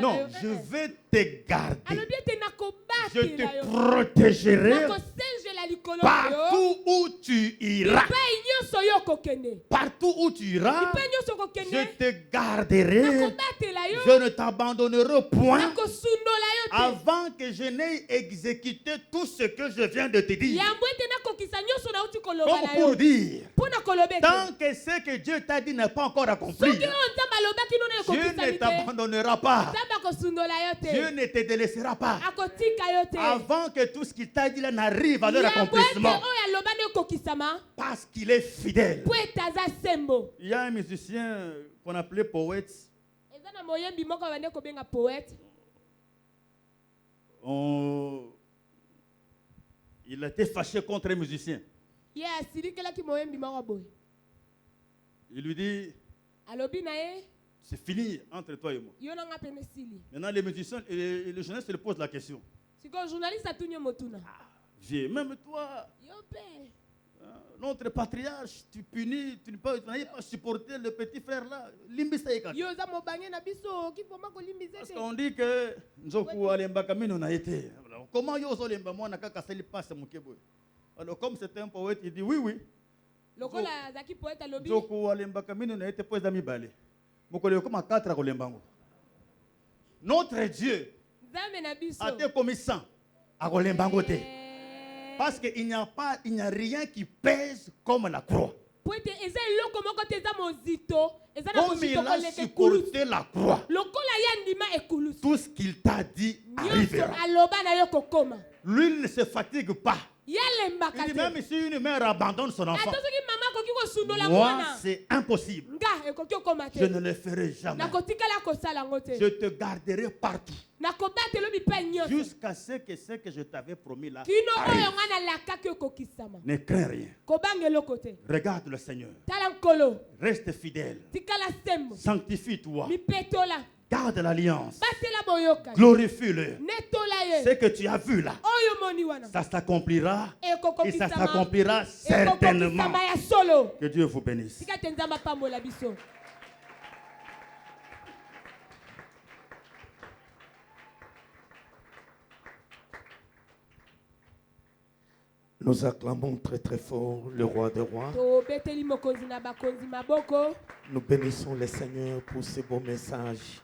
Non, je vais te garder. Je te protégerai partout où tu iras. Partout où tu iras, je te garderai. Je ne t'abandonnerai point avant que je n'aie exécuté tout ce que je viens de te dire. Comme pour dire, tant que ce que Dieu t'a dit n'est pas encore accompli, Dieu ne t'abandonnera pas. Dieu ne te délaissera pas avant que tout ce qu'il t'a dit là n'arrive à leur accomplissement. Parce qu'il est fidèle. Il y a un musicien qu'on appelait poète. Il a été fâché contre un musicien. Il lui dit: c'est fini entre toi et moi. Maintenant, les musiciens et les journalistes se posent la question. Vieux, même toi, notre patriarche, tu punis, tu n'as pas supporté le petit frère là. Limbisa et kaka.
yo oza mobange na biso oki vraimen kolimbiza
Parce
te.
qu'on dit que nzoku alembaka mino na été. Alors, comment yo ozolemba mwana kaka seli passe moke boye? Alors comme c'est un poète, il dit oui oui.
Lokola azaki poeta lobi.
Nzoku alembaka mino na été po eza mibale. Mokolo comme 4 a kolembango. Notre Dieu
Nzambe na biso.
a été commis 100 a kolembango te.
Eh,
Parce qu'il n'y a rien qui pèse comme la croix.
po ete eza eloko moko te eza mozito eza na
Comme il
mozito
a
koleka ekulusu.
supporté la croix,
Lokola ya ndima ekulusu.
tout ce qu'il t'a dit
Nyonso
arrivera.
aloba na yo kokoma.
Lui il ne se fatigue pas.
Yalembaka
Il dit
te.
même si une mère abandonne son enfant,
Ata soki mama akoki kosundola
moi
mwana.
c'est impossible.
Nga ekoki okoma
Je
te.
ne le ferai jamais.
Nakotikala kosala yango te.
Je te garderai partout.
Nakobatela bipai nyonso.
Jusqu'à ce que je t'avais promis là.
Kino oyo
arrive.
nga nalakaki okokisama.
Ne crains rien.
Kobanga eloko te.
Regarde le Seigneur.
Tala nkolo.
Reste fidèle.
Tikala sembo.
Sanctifie-toi.
Mipetola.
Garde l'alliance.
Batela boyoka.
Glorifie-le.
Netola
Ce
ye.
que tu as vu là,
Oyo moni wana.
ça s'accomplira. Et ça
Ekokokisama.
s'accomplira certainement.
Ekokokisama ya solo.
Que Dieu vous bénisse.
Tika te nzamba pambola biso.
Nous acclamons très très fort le roi des rois.
Tobeteli mokonzi na bakonzi maboko.
Nous bénissons le Seigneur pour ce beau message.